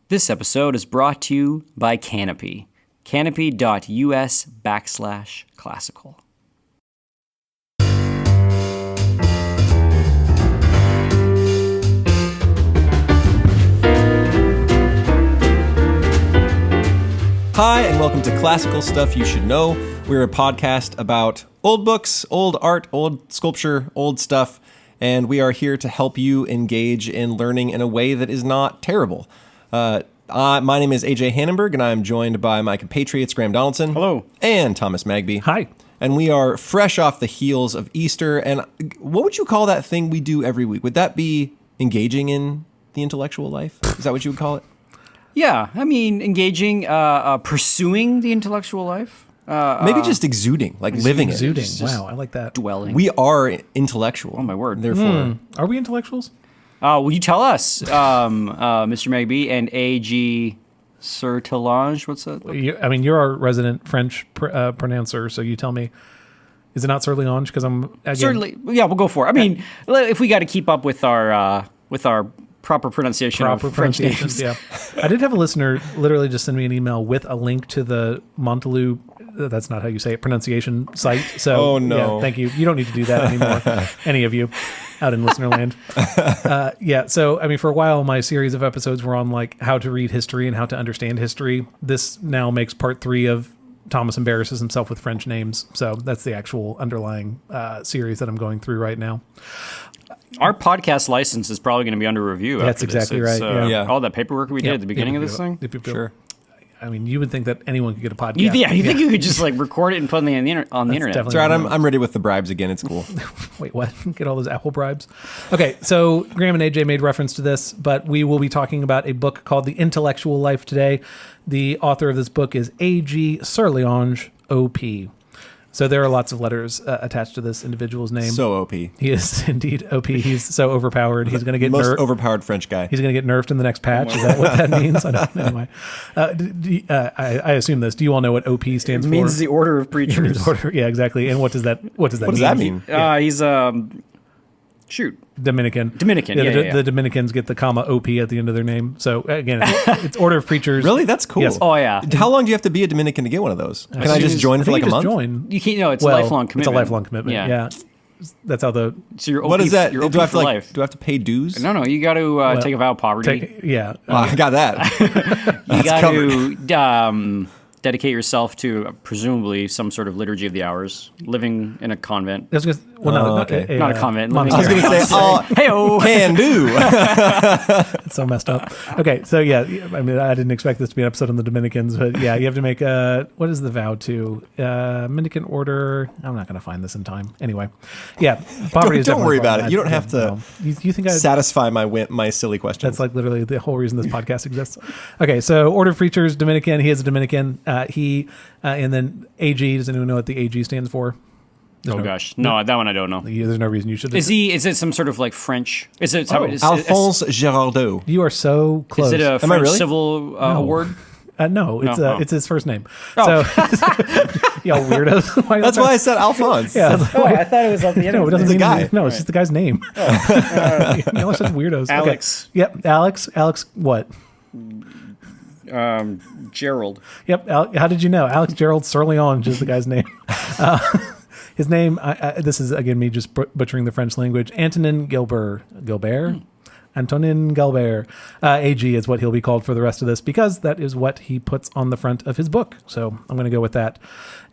This episode is brought to you by Canopy. Canopy.us/classical. Hi, and welcome to Classical Stuff You Should Know. We're a podcast about old books, old art, old sculpture, old stuff, and we are here to help you engage in learning in a way that is not terrible. My name is AJ Hannenberg, and I'm joined by my compatriots Graeme Donaldson. Hello. And Thomas Magby. Hi. And we are fresh off the heels of Easter, and what would you call that thing we do every week? Would that be engaging in the intellectual life? Is that what you would call it? Yeah, I mean, engaging, pursuing the intellectual life. Maybe just exuding, like living Exuding. it. Wow, I like that. Dwelling. We are intellectual. Oh, my word. Therefore, Are we intellectuals? Will you tell us, Mr. Magby and A.G. Sertillanges? What's that? You're our resident French pronouncer, so you tell me. Is it not Sertillanges? Because Certainly. Yeah, we'll go for it. I mean, if we got to keep up with our proper pronunciation of French names. Yeah. I did have a listener literally just send me an email with a link to the Montelou, that's not how you say it, pronunciation site. So, oh, no. Yeah, thank you. You don't need to do that anymore, any of you out in listener land. So, I mean, for a while, my series of episodes were on like how to read history and how to understand history. This now makes part 3 of Thomas embarrasses himself with French names. So that's the actual underlying series that I'm going through right now. Our podcast license is probably going to be under review. That's after exactly this. right. Yeah. All that paperwork we did at the beginning of this thing. sure. I mean, you would think that anyone could get a podcast. You think you could just like record it and put it on the internet? definitely- It's all right. I'm ready with the bribes again. It's cool. Wait, what? Get all those Apple bribes? Okay, so Graeme and AJ made reference to this, but we will be talking about a book called The Intellectual Life today. The author of this book is A.G. Sertillanges, O.P. So there are lots of letters attached to this individual's name. So OP. He is indeed OP. He's so overpowered. He's going to get Most overpowered French guy. He's going to get nerfed in the next patch. Is that what that means? I don't know. Anyway, I assume this. Do you all know what OP stands It for? means the Order of Preachers. Yeah, exactly. And what does that mean? He's shoot. Dominican. Yeah. The Dominicans get the comma OP at the end of their name. So again, it's Order of Preachers. Really? That's cool. Yes. Oh yeah. How long do you have to be a Dominican to get one of those? Can I just join for like a month? Join. You can't. No, it's a lifelong commitment. It's a lifelong commitment. Yeah. That's how the. So you're OP, What is that? You're OP Do I have for to life. do I have to pay dues? No. You got to take a vow of poverty. I got that. You got to dedicate yourself to presumably some sort of liturgy of the hours, living in a convent. Not Not a convent. I was going to say, hey-o. can do. It's so messed up. Okay, so yeah, I mean, I didn't expect this to be an episode on the Dominicans, but yeah, you have to make what is the vow to? Dominican order. I'm not going to find this in time. Anyway, yeah, poverty is. Don't worry about it. You don't Yeah, have to. no. You think satisfy my silly questions? That's like literally the whole reason this podcast exists. Okay, so Order of Preachers, Dominican. He is a Dominican. And then AG. Does anyone know what the AG stands for? Gosh, no, that one I don't know. There's no reason you should. Is it some sort of like French? Is it Alphonse Girardot. You are so close. Is it a Am I French really? civil award? No, No. it's his first name. Oh. So, y'all weirdos. That's why I said Alphonse. Yeah, I was like, I thought it was on the end. no, it doesn't It's a mean guy. anything. No, it's just the guy's name. Y'all are such weirdos. Alex. Okay. Yep, Alex. Alex, what? Gerald. Yep. How did you know? Alex Gerald Sertillanges is the guy's name. His name. This is again me just butchering the French language. Antonin Gilbert. Antonin Gilbert. AG is what he'll be called for the rest of this because that is what he puts on the front of his book. So I'm going to go with that.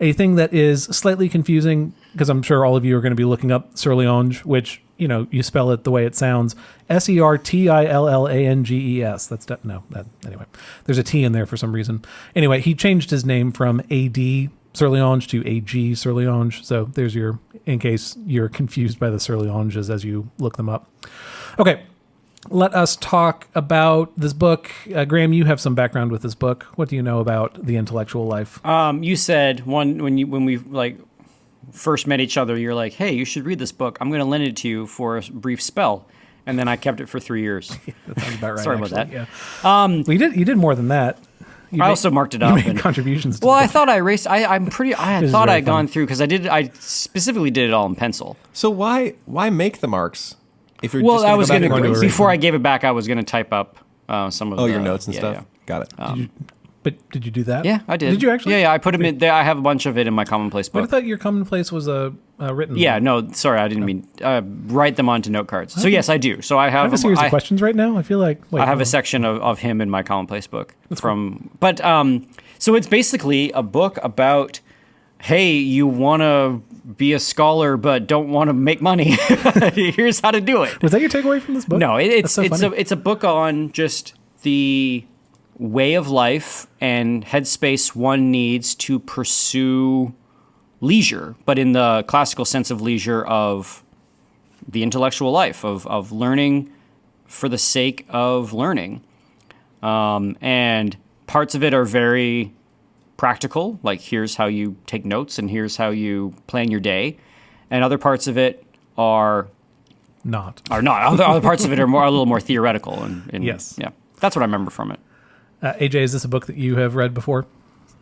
A thing that is slightly confusing because I'm sure all of you are going to be looking up Sertillanges, which you spell it the way it sounds. Sertillanges. Anyway, there's a T in there for some reason. Anyway, he changed his name from AD Sertillanges to AG Sertillanges. So there's in case you're confused by the Sertillanges as you look them up. Okay. Let us talk about this book. Graeme, you have some background with this book. What do you know about The Intellectual Life? You said when we like first met each other, you're like, "Hey, you should read this book. I'm going to lend it to you for a brief spell," and then I kept it for 3 years. That sounds about right. Sorry about that. Yeah. Well, you did more than that. I also marked it up. You made contributions. To well, the I thought I erased. I thought I had gone through because I specifically did it all in pencil. So why make the marks? If you're Well, just I was going going to to before I gave it back, I was going to type up some of your notes and stuff. Yeah. Got it. Did you do that? Yeah, I did. Did you actually? Yeah, I put them in there. I have a bunch of it in my commonplace But I book. thought your commonplace was a written. Yeah, no, sorry, I didn't mean write them onto note cards. So yes, I do. So I I have have a series of questions right now. I feel like I have hold a on. section of him in my commonplace book so it's basically a book about, hey, you want to be a scholar but don't want to make money. Here's how to do it. Was that your takeaway from this book? No, That's so it's funny. a book on just the way of life and headspace one needs to pursue leisure, but in the classical sense of leisure of the intellectual life, of learning for the sake of learning. And parts of it are very practical, like here's how you take notes and here's how you plan your day. And other parts of it are not. Other parts of it are a little more theoretical. And Yes. Yeah, that's what I remember from it. AJ, is this a book that you have read before?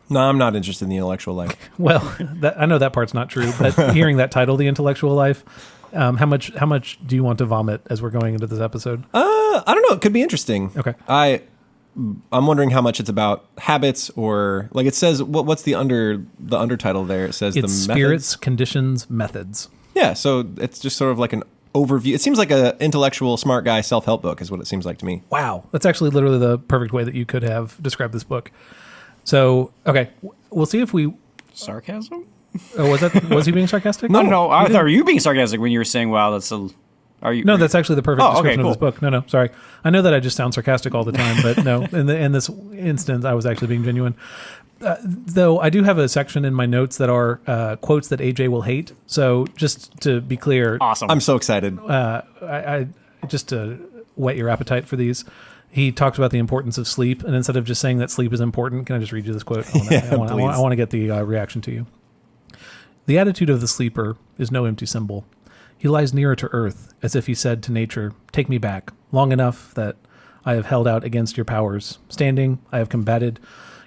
No, I'm not interested in the intellectual life. Well, I know that part's not true, but hearing that title, "The Intellectual Life," how much do you want to vomit as we're going into this episode? I don't know. It could be interesting. Okay. I'm wondering how much it's about habits, or like it says. What's the undertitle there? It says It's the spirits, conditions, methods. Yeah, so it's just sort of like an overview. It seems like an intellectual, smart guy self-help book is what it seems like to me. Wow, that's actually literally the perfect way that you could have described this book. So, okay, we'll see if we. Sarcasm? Was he being sarcastic? No. I thought you were being sarcastic when you were saying, "Wow, that's a." Are you? No, that's actually the perfect Oh, okay, description of this cool. book. No, sorry. I know that I just sound sarcastic all the time, but no, in this instance, I was actually being genuine. Though I do have a section in my notes that are quotes that AJ will hate. So just to be clear, Awesome. I'm so excited. I just to whet your appetite for these. He talks about the importance of sleep, and instead of just saying that sleep is important, can I just read you this quote? I want to get the reaction to you. The attitude of the sleeper is no empty symbol. He lies nearer to earth, as if he said to nature, "Take me back, long enough that I have held out against your powers. Standing, I have combated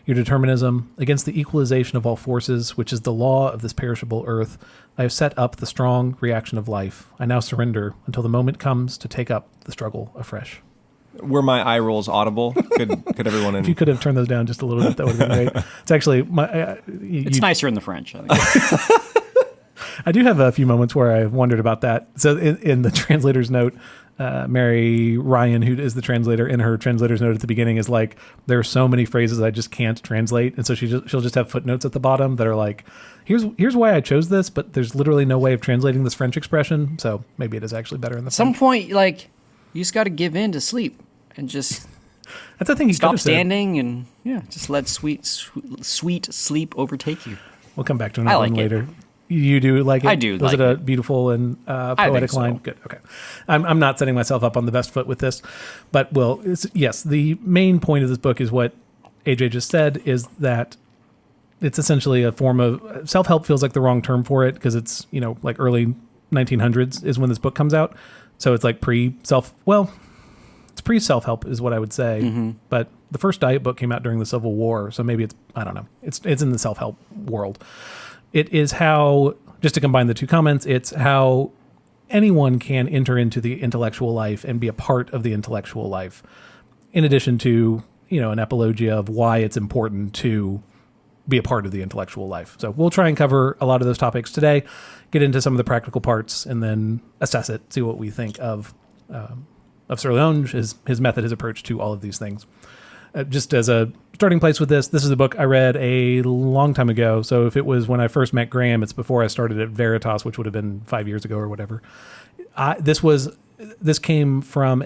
your determinism against the equalization of all forces, which is the law of this perishable earth. I have set up the strong reaction of life. I now surrender until the moment comes to take up the struggle afresh." Were my eye rolls audible? Could everyone? If you could have turned those down just a little bit, that would have been great. It's actually it's nicer in the French, I think. I do have a few moments where I've wondered about that. So in the translator's note, Mary Ryan, who is the translator, in her translator's note at the beginning is like, there are so many phrases I just can't translate. And so she'll just have footnotes at the bottom that are like, here's why I chose this, but there's literally no way of translating this French expression. So maybe it is actually better in the Some French. point, like, you just got to give in to sleep and just That's the thing he could stop have said. standing and just let sweet sleep overtake you. We'll come back to I another like one it. later. You do like it? I do Was like it a it. beautiful and think poetic so. line? Good. Okay. I'm not setting myself up on the best foot with this, but yes, the main point of this book is what AJ just said, is that it's essentially a form of self-help. Feels like the wrong term for it because it's, like early 1900s is when this book comes out. So it's like it's pre-self-help is what I would say. Mm-hmm. But the first diet book came out during the Civil War. So maybe I don't know. It's in the self-help world. It is how, just to combine the two comments, it's how anyone can enter into the intellectual life and be a part of the intellectual life, in addition to, an apologia of why it's important to be a part of the intellectual life. So we'll try and cover a lot of those topics today, get into some of the practical parts, and then assess it, see what we think of Sertillanges, his method, his approach to all of these things. Just as a starting place with this is a book I read a long time ago. So if it was when I first met Graeme, it's before I started at Veritas, which would have been 5 years ago or whatever. This came from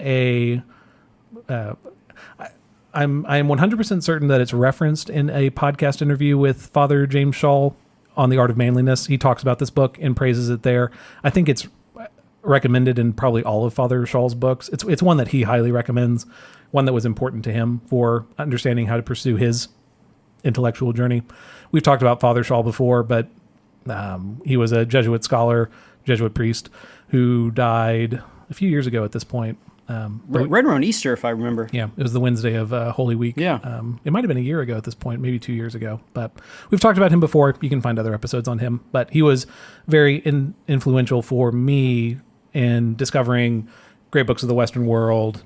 I'm 100% certain that it's referenced in a podcast interview with Father James Shaw on the Art of Manliness. He talks about this book and praises it there. I think it's recommended in probably all of Father Shaw's books. It's one that he highly recommends, one that was important to him for understanding how to pursue his intellectual journey. We've talked about Father Shaw before, but he was a Jesuit scholar, Jesuit priest, who died a few years ago at this point. Right around Easter, if I remember. Yeah, it was the Wednesday of Holy Week. Yeah. It might have been a year ago at this point, maybe 2 years ago. But we've talked about him before. You can find other episodes on him. But he was very influential for me in discovering great books of the Western world,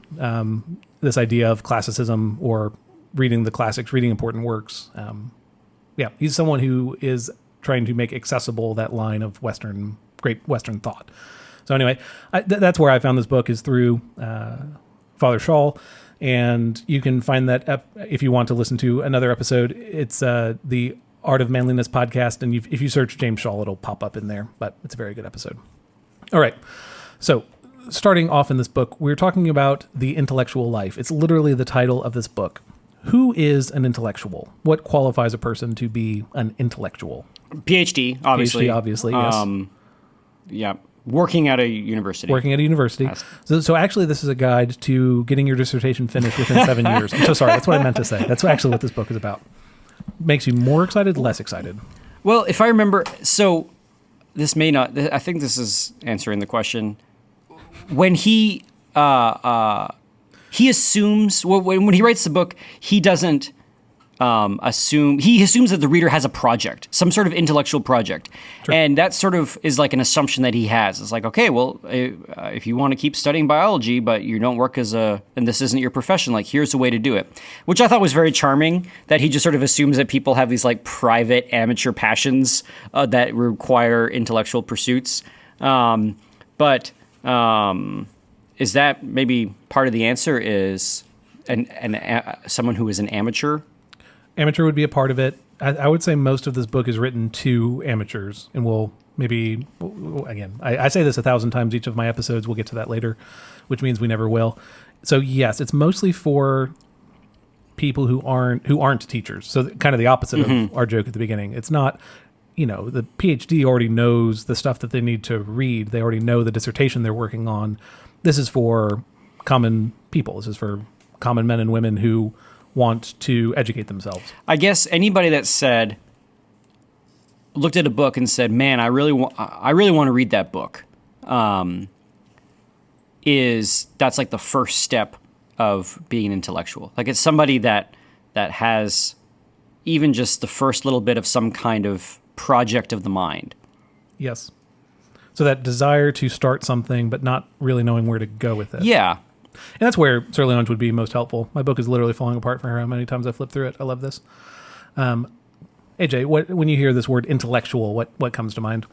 this idea of classicism or reading the classics, reading important works. He's someone who is trying to make accessible that line of great Western thought. So anyway, that's where I found this book, is through Father Shaw. And you can find that if you want to listen to another episode. It's the Art of Manliness podcast. And if you search James Shaw, it'll pop up in there. But it's a very good episode. All right. So starting off in this book, we're talking about the intellectual life. It's literally the title of this book. Who is an intellectual? What qualifies a person to be an intellectual? PhD, obviously. PhD, obviously, yes. Yeah. Working at a university. So actually, this is a guide to getting your dissertation finished within 7 years. I'm so sorry. That's what I meant to say. That's actually what this book is about. Makes you more excited, less excited. Well, if I remember, so this may not, I think this is answering the question. When he assumes, when he writes the book, he doesn't he assumes that the reader has a project, some sort of intellectual project. Sure. And that sort of is like an assumption that he has. It's like, okay, well, if you want to keep studying biology, but you don't work and this isn't your profession, like, here's a way to do it. Which I thought was very charming, that he just sort of assumes that people have these like private amateur passions that require intellectual pursuits. But is that maybe part of the answer, is someone who is an amateur? Amateur would be a part of it. I would say most of this book is written to amateurs, and again, I say this 1,000 times each of my episodes. We'll get to that later, which means we never will. So yes, it's mostly for people who aren't teachers. So kind of the opposite of our joke at the beginning. It's not, the PhD already knows the stuff that they need to read. They already know the dissertation they're working on. This is for common people. This is for common men and women who want to educate themselves. I guess anybody that looked at a book and said, "Man, I really want to read that book," that's like the first step of being an intellectual. Like, it's somebody that has even just the first little bit of some kind of project of the mind. Yes. So that desire to start something, but not really knowing where to go with it. Yeah. And that's where Sertillanges would be most helpful. My book is literally falling apart for her. How many times I flipped through it. I love this. AJ, when you hear this word intellectual, what comes to mind?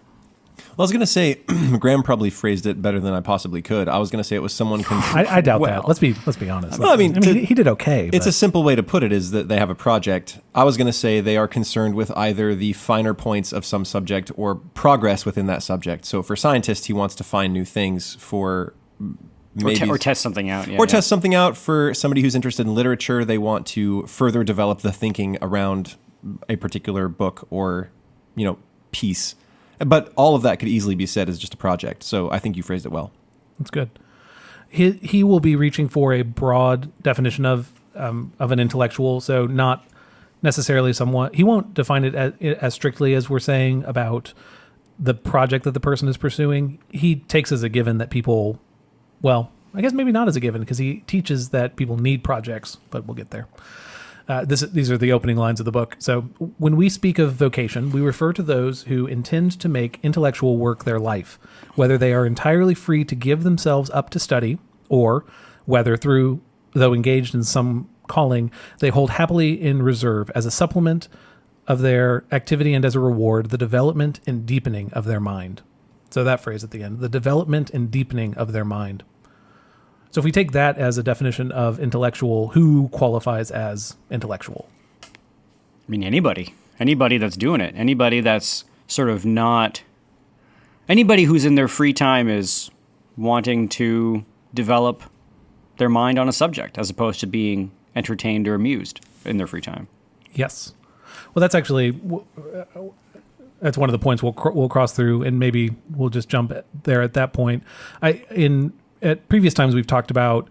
Well, I was going to say, Graeme probably phrased it better than I possibly could. I was going to say it was someone... I doubt that. Let's be honest. Well, he did okay. It's a simple way to put it, is that they have a project. I was going to say they are concerned with either the finer points of some subject or progress within that subject. So for scientists, he wants to find new things for... Or test something out. Test something out. For somebody who's interested in literature, they want to further develop the thinking around a particular book or, piece. But all of that could easily be said as just a project. So I think you phrased it well. That's good. He will be reaching for a broad definition of an intellectual. So not necessarily someone... He won't define it as strictly as we're saying about the project that the person is pursuing. He takes as a given that people... Well, I guess maybe not as a given, because he teaches that people need projects, but we'll get there. These are the opening lines of the book. So when we speak of vocation, we refer to those who intend to make intellectual work their life, whether they are entirely free to give themselves up to study, or whether though engaged in some calling, they hold happily in reserve as a supplement of their activity and as a reward, the development and deepening of their mind. So that phrase at the end, the development and deepening of their mind. So if we take that as a definition of intellectual, who qualifies as intellectual? I mean, anybody that's doing it, anybody that's sort of not, anybody who's in their free time is wanting to develop their mind on a subject as opposed to being entertained or amused in their free time. Yes. Well, that's actually... That's one of the points we'll cross through, and maybe we'll just jump there at that point. At previous times, we've talked about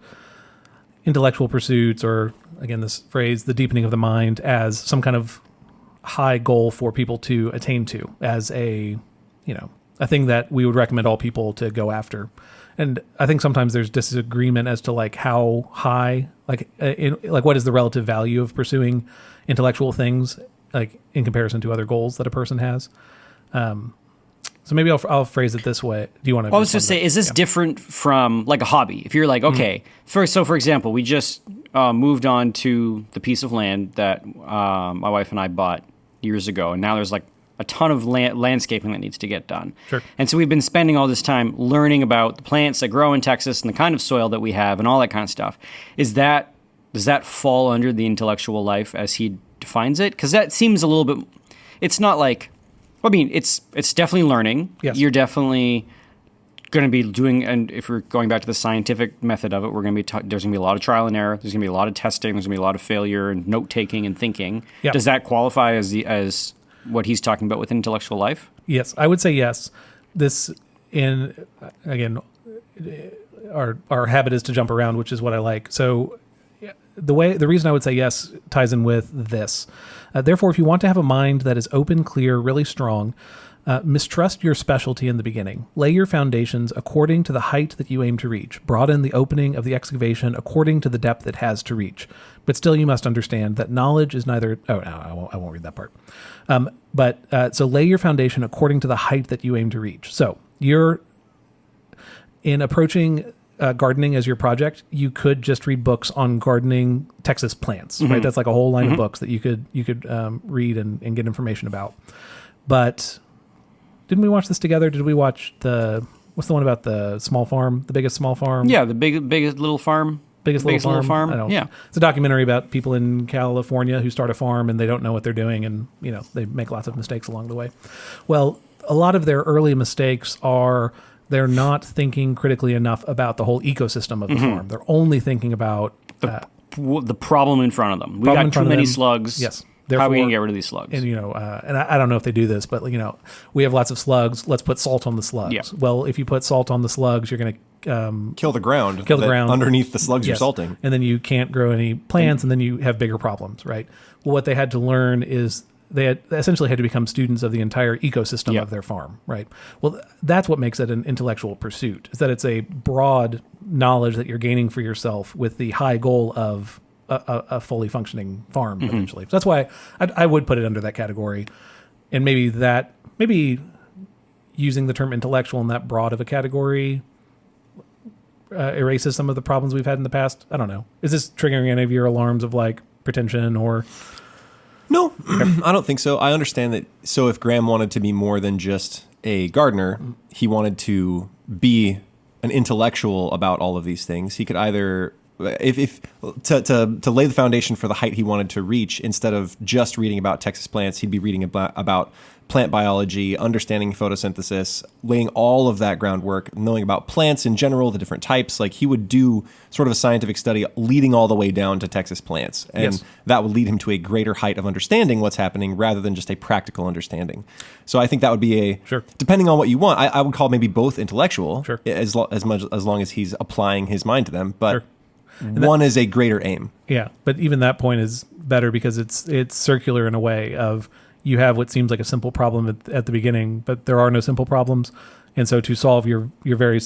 intellectual pursuits, or again, this phrase, the deepening of the mind, as some kind of high goal for people to attain to, as a thing that we would recommend all people to go after. And I think sometimes there's disagreement as to like how high, like what is the relative value of pursuing intellectual things, like in comparison to other goals that a person has. So maybe I'll phrase it this way. Do you want to? I was just say, is this different from like a hobby? If you're like, okay, for example, we just moved on to the piece of land that my wife and I bought years ago, and now there's like a ton of landscaping that needs to get done. Sure. And so we've been spending all this time learning about the plants that grow in Texas and the kind of soil that we have and all that kind of stuff. Does that fall under the intellectual life as he defines it? Because that seems a little bit. It's not like. I mean, it's definitely learning. Yes. You're definitely going to be doing, and if we're going back to the scientific method of it, we're going to be there's going to be a lot of trial and error. There's going to be a lot of testing. There's going to be a lot of failure and note taking and thinking. Yeah. Does that qualify as what he's talking about with intellectual life? Yes, I would say yes. This again, our habit is to jump around, which is what I like. So the reason I would say yes ties in with this. Therefore, if you want to have a mind that is open, clear, really strong, mistrust your specialty in the beginning. Lay your foundations according to the height that you aim to reach. Broaden the opening of the excavation according to the depth it has to reach. But still, you must understand that knowledge is neither. Oh, no, I won't read that part. So lay your foundation according to the height that you aim to reach. So you're in approaching gardening as your project, you could just read books on gardening Texas plants, right? That's like a whole line of books that you could read and get information about. But didn't we watch this together? Did we watch what's the one about the small farm, the biggest small farm? Yeah, the biggest little farm. Biggest little farm. I don't know. Yeah, it's a documentary about people in California who start a farm and they don't know what they're doing, and they make lots of mistakes along the way. Well, a lot of their early mistakes are they're not thinking critically enough about the whole ecosystem of the farm. They're only thinking about the problem in front of them. We got too many slugs. Yes. How are we going to get rid of these slugs? And and I don't know if they do this, but we have lots of slugs. Let's put salt on the slugs. Yeah. Well, if you put salt on the slugs, you're going to kill the ground. ground underneath the slugs yes. you're salting, and then you can't grow any plants, and then you have bigger problems, right? Well, what they had to learn is they essentially had to become students of the entire ecosystem of their farm, right? Well, that's what makes it an intellectual pursuit, is that it's a broad knowledge that you're gaining for yourself with the high goal of a fully functioning farm eventually. So that's why I would put it under that category. And maybe using the term intellectual in that broad of a category erases some of the problems we've had in the past. I don't know. Is this triggering any of your alarms of like pretension or... No, I don't think so. I understand that. So if Graeme wanted to be more than just a gardener, he wanted to be an intellectual about all of these things. He could either, if to lay the foundation for the height he wanted to reach, instead of just reading about Texas plants, he'd be reading about plant biology, understanding photosynthesis, laying all of that groundwork, knowing about plants in general, the different types. Like he would do sort of a scientific study leading all the way down to Texas plants. And that would lead him to a greater height of understanding what's happening rather than just a practical understanding. So I think that would be depending on what you want, I would call maybe both intellectual as long as he's applying his mind to them. But one is a greater aim. Yeah. But even that point is better because it's circular in a way of, you have what seems like a simple problem at the beginning, but there are no simple problems. And so to solve your very,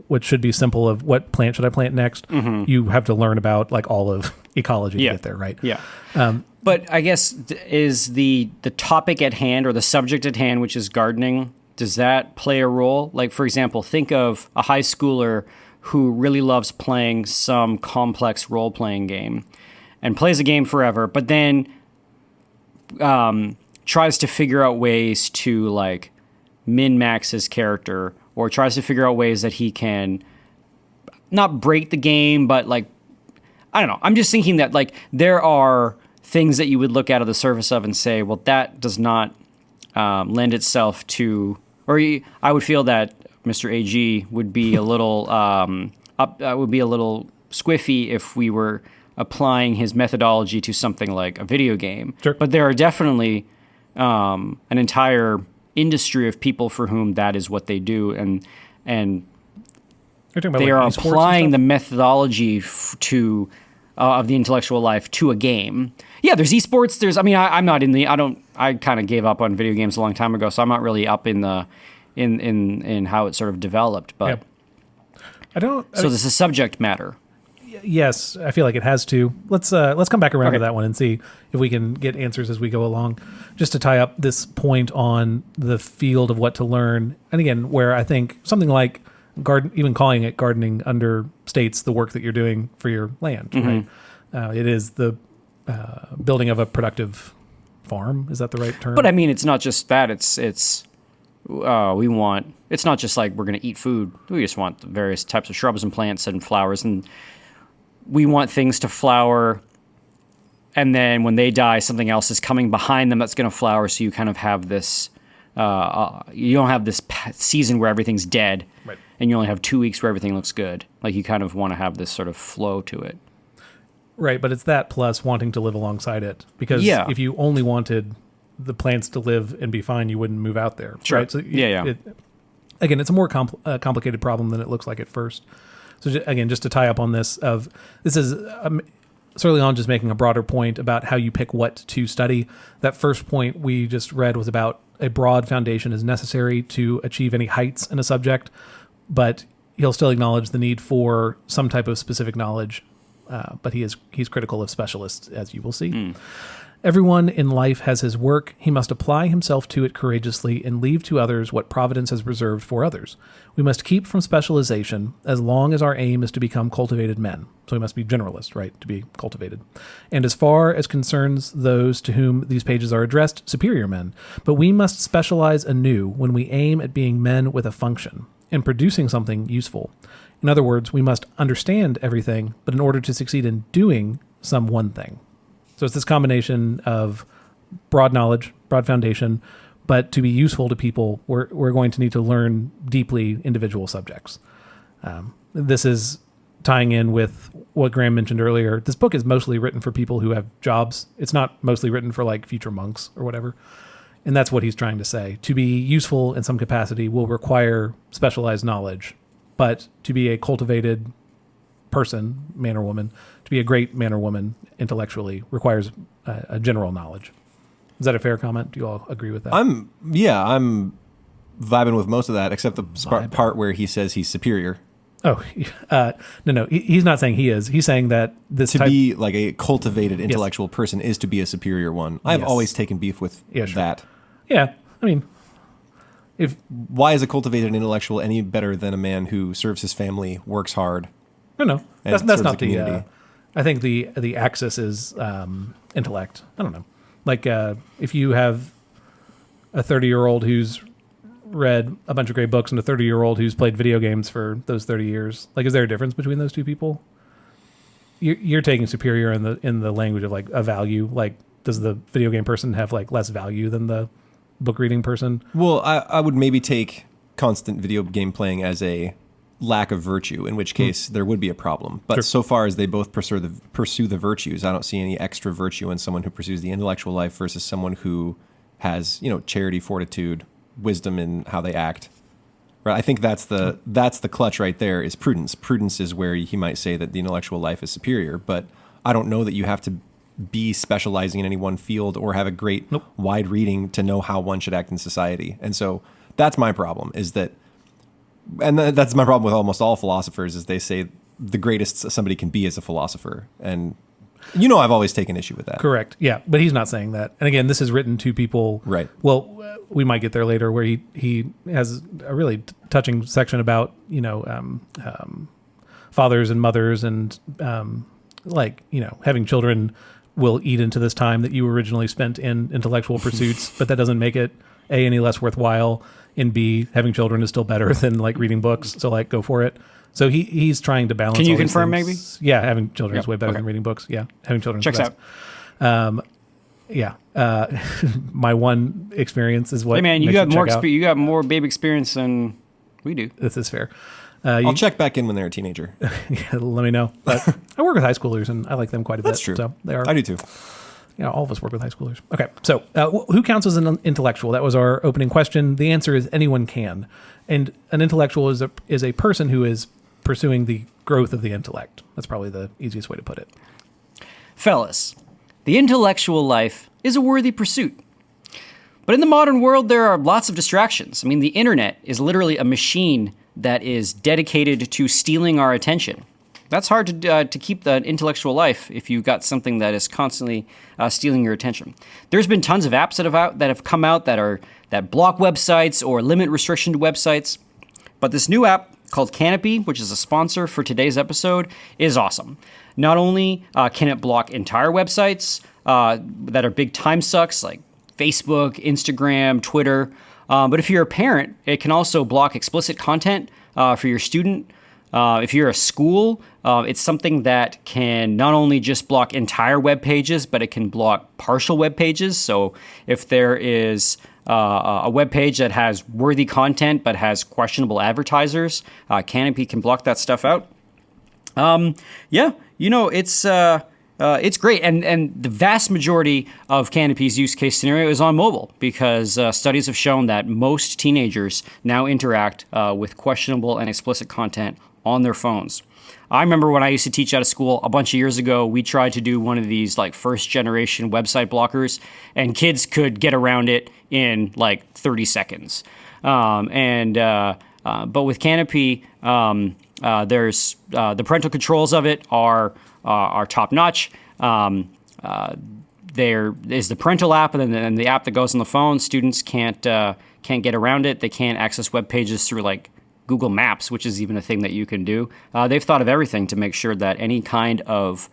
what should be simple of what plant should I plant next, you have to learn about like all of ecology to get there, right? Yeah. But I guess is the topic at hand or the subject at hand, which is gardening, does that play a role? Like, for example, think of a high schooler who really loves playing some complex role-playing game and plays a game forever, but then tries to figure out ways to like min-max his character, or tries to figure out ways that he can not break the game, but like, I don't know. I'm just thinking that like there are things that you would look at the surface of and say, well, that does not lend itself to, or I would feel that Mr. AG would be a little would be a little squiffy if we were applying his methodology to something like a video game. Sure. But there are definitely an entire industry of people for whom that is what they do, and they are applying the methodology to of the intellectual life to a game. Yeah, there's esports. There's, I mean, I'm not in the, I kind of gave up on video games a long time ago, so I'm not really up in the in how it sort of developed. But so there's a subject matter. Yes, I feel like it has to. Let's come back around to that one and see if we can get answers as we go along. Just to tie up this point on the field of what to learn, and again, where I think something like even calling it gardening understates the work that you're doing for your land. Right? It is the building of a productive farm. Is that the right term? But I mean, it's not just that. It's not just like we're going to eat food. We just want various types of shrubs and plants and flowers, and we want things to flower. And then when they die, something else is coming behind them that's going to flower. So you kind of have this. You don't have this season where everything's dead, right, and you only have 2 weeks where everything looks good. Like you kind of want to have this sort of flow to it. Right, but it's that plus wanting to live alongside it. Because if you only wanted the plants to live and be fine, you wouldn't move out there. Sure. Right? So Again, it's a more complicated problem than it looks like at first. So again, just to tie up on this, this is Sertillanges just making a broader point about how you pick what to study. That first point we just read was about a broad foundation is necessary to achieve any heights in a subject, but he'll still acknowledge the need for some type of specific knowledge. But he's critical of specialists, as you will see. Everyone in life has his work. He must apply himself to it courageously and leave to others what Providence has reserved for others. We must keep from specialization as long as our aim is to become cultivated men. So we must be generalists, right, to be cultivated. And as far as concerns those to whom these pages are addressed, superior men. But we must specialize anew when we aim at being men with a function and producing something useful. In other words, we must understand everything, but in order to succeed in doing some one thing. So it's this combination of broad knowledge, broad foundation, but to be useful to people, we're going to need to learn deeply individual subjects. This is tying in with what Graeme mentioned earlier. This book is mostly written for people who have jobs. It's not mostly written for like future monks or whatever. And that's what he's trying to say. To be useful in some capacity will require specialized knowledge, but to be a cultivated person, man or woman, to be a great man or woman intellectually requires a general knowledge. Is that a fair comment? Do you all agree with that? I'm vibing with most of that, except the part where he says he's superior. Oh, no, he's not saying he is. He's saying that be like a cultivated intellectual person is to be a superior one. I've always taken beef with that. Yeah, I mean, why is a cultivated intellectual any better than a man who serves his family, works hard? No, that's not the. I think the axis is intellect. I don't know. Like if you have a 30-year-old who's read a bunch of great books and a 30-year-old who's played video games for those 30 years, like, is there a difference between those two people? You're taking superior in the language of like a value. Like, does the video game person have like less value than the book reading person? Well, I would maybe take constant video game playing as a lack of virtue, in which case there would be a problem. But so far as they both pursue the virtues, I don't see any extra virtue in someone who pursues the intellectual life versus someone who has, charity, fortitude, wisdom in how they act. Right? I think that's the clutch right there is prudence. Prudence is where he might say that the intellectual life is superior, but I don't know that you have to be specializing in any one field or have a great wide reading to know how one should act in society. And so that's my problem that's my problem with almost all philosophers is they say the greatest somebody can be is a philosopher. And I've always taken issue with that. Correct. Yeah, but he's not saying that. And again, this is written to people. Right. Well, we might get there later where he has a really touching section about, fathers and mothers and having children will eat into this time that you originally spent in intellectual pursuits, but that doesn't make it A, any less worthwhile, and B, having children is still better than like reading books. So like go for it. So he's trying to balance. Can you confirm maybe? Yeah, having children is way better than reading books. Yeah, having children checks out. My one experience is what. Hey man, you got more babe experience than we do. This is fair. I'll check back in when they're a teenager. Let me know. But I work with high schoolers and I like them quite a bit. That's true. So they are. I do too. All of us work with high schoolers. Okay, so who counts as an intellectual? That was our opening question. The answer is anyone can. And an intellectual is a person who is pursuing the growth of the intellect. That's probably the easiest way to put it. Fellas, the intellectual life is a worthy pursuit. But in the modern world, there are lots of distractions. I mean, the internet is literally a machine that is dedicated to stealing our attention. That's hard to keep the intellectual life if you've got something that is constantly stealing your attention. There's been tons of apps that have come out that block websites or limit restriction to websites. But this new app called Canopy, which is a sponsor for today's episode, is awesome. Not only can it block entire websites that are big time sucks like Facebook, Instagram, Twitter, but if you're a parent, it can also block explicit content for your student. If you're a school, it's something that can not only just block entire web pages, but it can block partial web pages. So if there is a web page that has worthy content but has questionable advertisers, Canopy can block that stuff out. It's great. And the vast majority of Canopy's use case scenario is on mobile because studies have shown that most teenagers now interact with questionable and explicit content on their phones. I remember when I used to teach out of school a bunch of years ago, we tried to do one of these like first generation website blockers, and kids could get around it in like 30 seconds. But with Canopy, there's the parental controls of it are top notch. There is the parental app, and then the app that goes on the phone. Students can't get around it. They can't access web pages through like Google Maps, which is even a thing that you can do. They've thought of everything to make sure that any kind of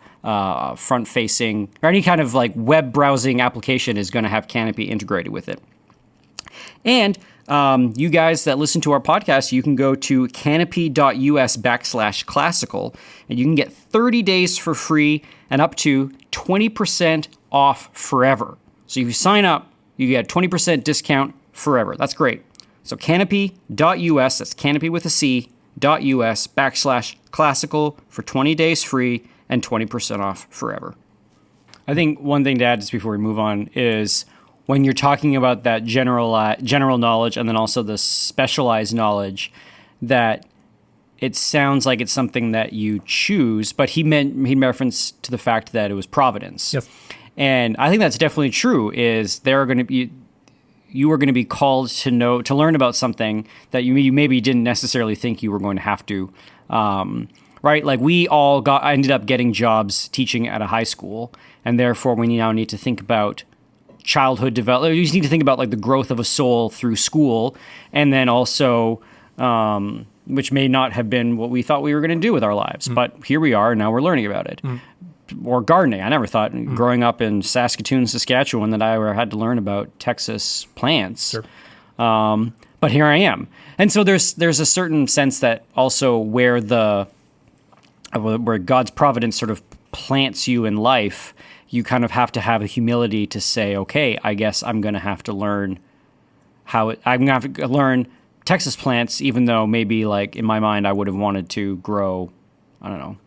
front-facing or any kind of like web browsing application is going to have Canopy integrated with it. And you guys that listen to our podcast, you can go to canopy.us/classical, and you can get 30 days for free and up to 20% off forever. So if you sign up, you get 20% discount forever. That's great. So canopy.us, that's canopy with a C, .us/classical for 20 days free and 20% off forever. I think one thing to add just before we move on is when you're talking about that general knowledge and then also the specialized knowledge, that it sounds like it's something that you choose, but he reference to the fact that it was providence. Yes. And I think that's definitely true, is you are going to be called to learn about something that you maybe didn't necessarily think you were going to have to, right? Like we all ended up getting jobs teaching at a high school, and therefore we now need to think about childhood development. You just need to think about like the growth of a soul through school, and then also, which may not have been what we thought we were going to do with our lives, but here we are, and now we're learning about it. Or gardening. I never thought growing up in Saskatoon, Saskatchewan, that I ever had to learn about Texas plants. Sure. But here I am. And so there's a certain sense that also where God's providence sort of plants you in life, you kind of have to have a humility to say, okay, I guess I'm going to have to learn I'm going to have to learn Texas plants, even though maybe like in my mind I would have wanted to grow, I don't know,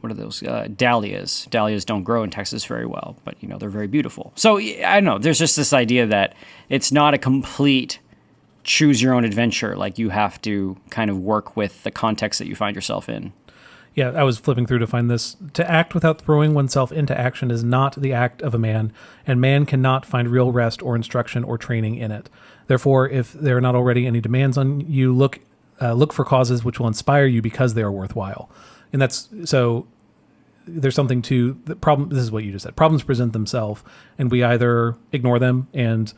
what are those? Dahlias. Dahlias don't grow in Texas very well, but they're very beautiful. So I don't know. There's just this idea that it's not a complete choose your own adventure. Like you have to kind of work with the context that you find yourself in. Yeah, I was flipping through to find this. To act without throwing oneself into action is not the act of a man, and man cannot find real rest or instruction or training in it. Therefore, if there are not already any demands on you, look for causes which will inspire you because they are worthwhile. And that's so there's something to the problem. This is what you just said. Problems present themselves, and we either ignore them, and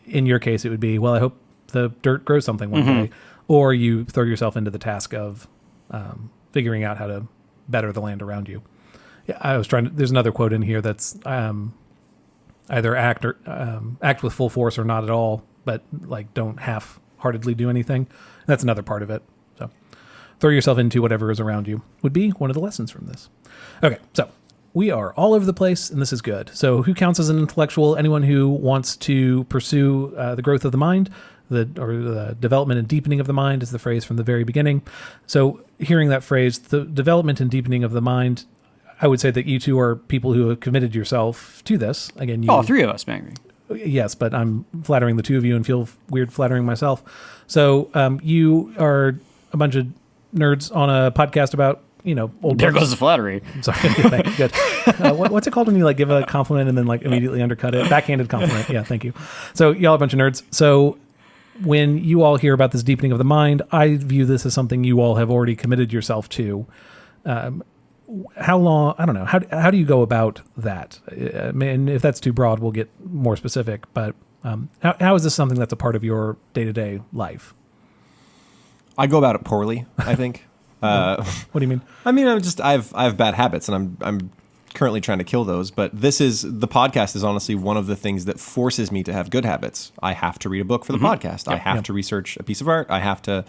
in your case, it would be, well, I hope the dirt grows something one day, or you throw yourself into the task of figuring out how to better the land around you. Yeah, I was there's another quote in here that's either act with full force or not at all, but like don't half-heartedly do anything. That's another part of it. So throw yourself into whatever is around you would be one of the lessons from this. Okay, so we are all over the place, and this is good. So who counts as an intellectual? Anyone who wants to pursue the growth of the mind, the development and deepening of the mind is the phrase from the very beginning. So hearing that phrase, the development and deepening of the mind, I would say that you two are people who have committed yourself to this. Again, all three of us, maybe. Yes, but I'm flattering the two of you and feel weird flattering myself. So you are a bunch of nerds on a podcast about, old There books. goes the flattery. I'm sorry. Thank you. Good. What's it called when you like give a compliment and then like immediately undercut it? Backhanded compliment. Yeah, thank you. So y'all are a bunch of nerds. So when you all hear about this deepening of the mind, I view this as something you all have already committed yourself to. How long? I don't know. How do you go about that? And if that's too broad, we'll get more specific. But how is this something that's a part of your day-to-day life? I go about it poorly, I think. What do you mean? I mean, I have bad habits, and I'm currently trying to kill those. But the podcast is honestly one of the things that forces me to have good habits. I have to read a book for the podcast. I have to research a piece of art. I have to,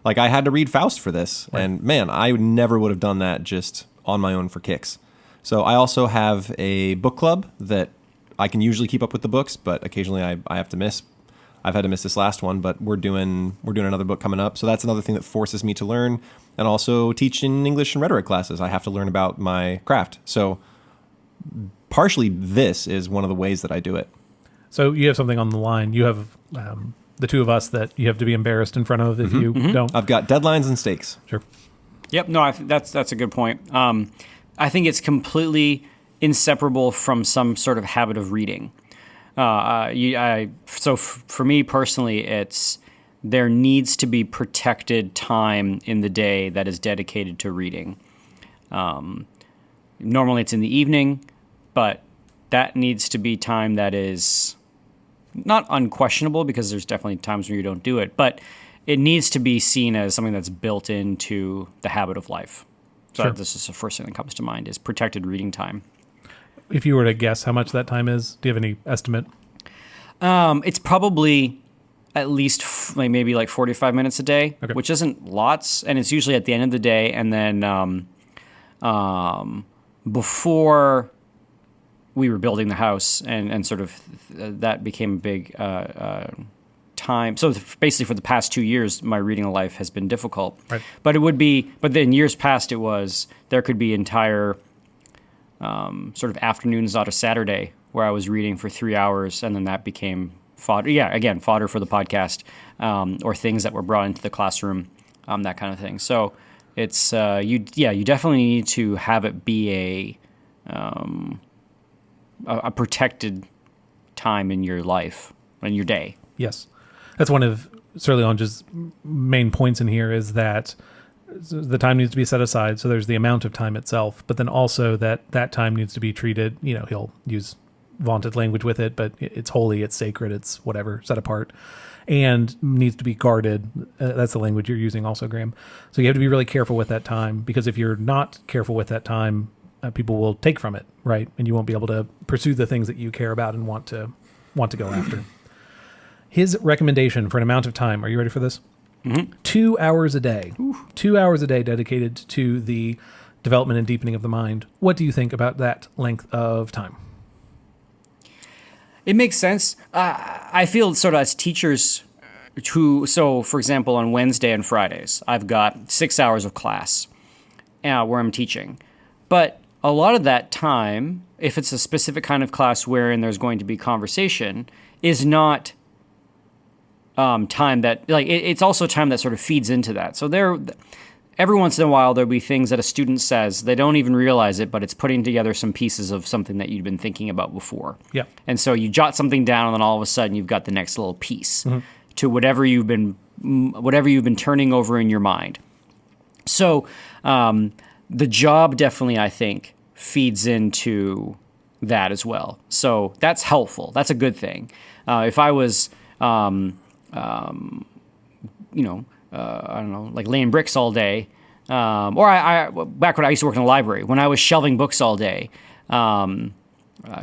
I had to read Faust for this, and man, I never would have done that just on my own for kicks. So I also have a book club that I can usually keep up with the books, but occasionally I have to miss. I've had to miss this last one, but we're doing another book coming up. So that's another thing that forces me to learn, and also teach in English and rhetoric classes. I have to learn about my craft. So partially this is one of the ways that I do it. So you have something on the line. You have the two of us that you have to be embarrassed in front of if you don't. I've got deadlines and stakes. Sure. Yep. No, that's a good point. I think it's completely inseparable from some sort of habit of reading. So for me personally, there needs to be protected time in the day that is dedicated to reading. Normally it's in the evening, but that needs to be time that is not unquestionable, because there's definitely times where you don't do it, but it needs to be seen as something that's built into the habit of life. So Sure. This is the first thing that comes to mind, is protected reading time. If you were to guess how much that time is, do you have any estimate? It's probably at least maybe 45 minutes a day, Okay. which isn't lots, and it's usually at the end of the day, and then before we were building the house, and sort of that became a big time. So basically, for the past 2 years, my reading life has been difficult. Right. But then years past, there could be entire sort of afternoons out of Saturday where I was reading for 3 hours, and then that became fodder. Yeah, again, fodder for the podcast, or things that were brought into the classroom, that kind of thing. So it's you definitely need to have it be a protected time in your life, in your day. Yes. That's one of Sertillanges' main points in here, is that the time needs to be set aside. So there's the amount of time itself, but then also that time needs to be treated, he'll use vaunted language with it, but it's holy, it's sacred, it's whatever, set apart, and needs to be guarded. That's the language you're using also, Graeme. So you have to be really careful with that time, because if you're not careful with that time, people will take from it, right? And you won't be able to pursue the things that you care about and want to go after. His recommendation for an amount of time, are you ready for this? 2 hours a day. Ooh. 2 hours a day dedicated to the development and deepening of the mind. What do you think about that length of time? It makes sense. I feel sort of as teachers so for example, on Wednesday and Fridays, I've got 6 hours of class where I'm teaching. But a lot of that time, if it's a specific kind of class wherein there's going to be conversation, is not time that, it's also time that sort of feeds into that. So every once in a while, there'll be things that a student says, they don't even realize it, but it's putting together some pieces of something that you'd been thinking about before. Yeah. And so you jot something down, and then all of a sudden you've got the next little piece to whatever you've been turning over in your mind. So the job definitely, I think, feeds into that as well. So that's helpful. That's a good thing. If I was, I don't know, laying bricks all day, or back when I used to work in a library, when I was shelving books all day,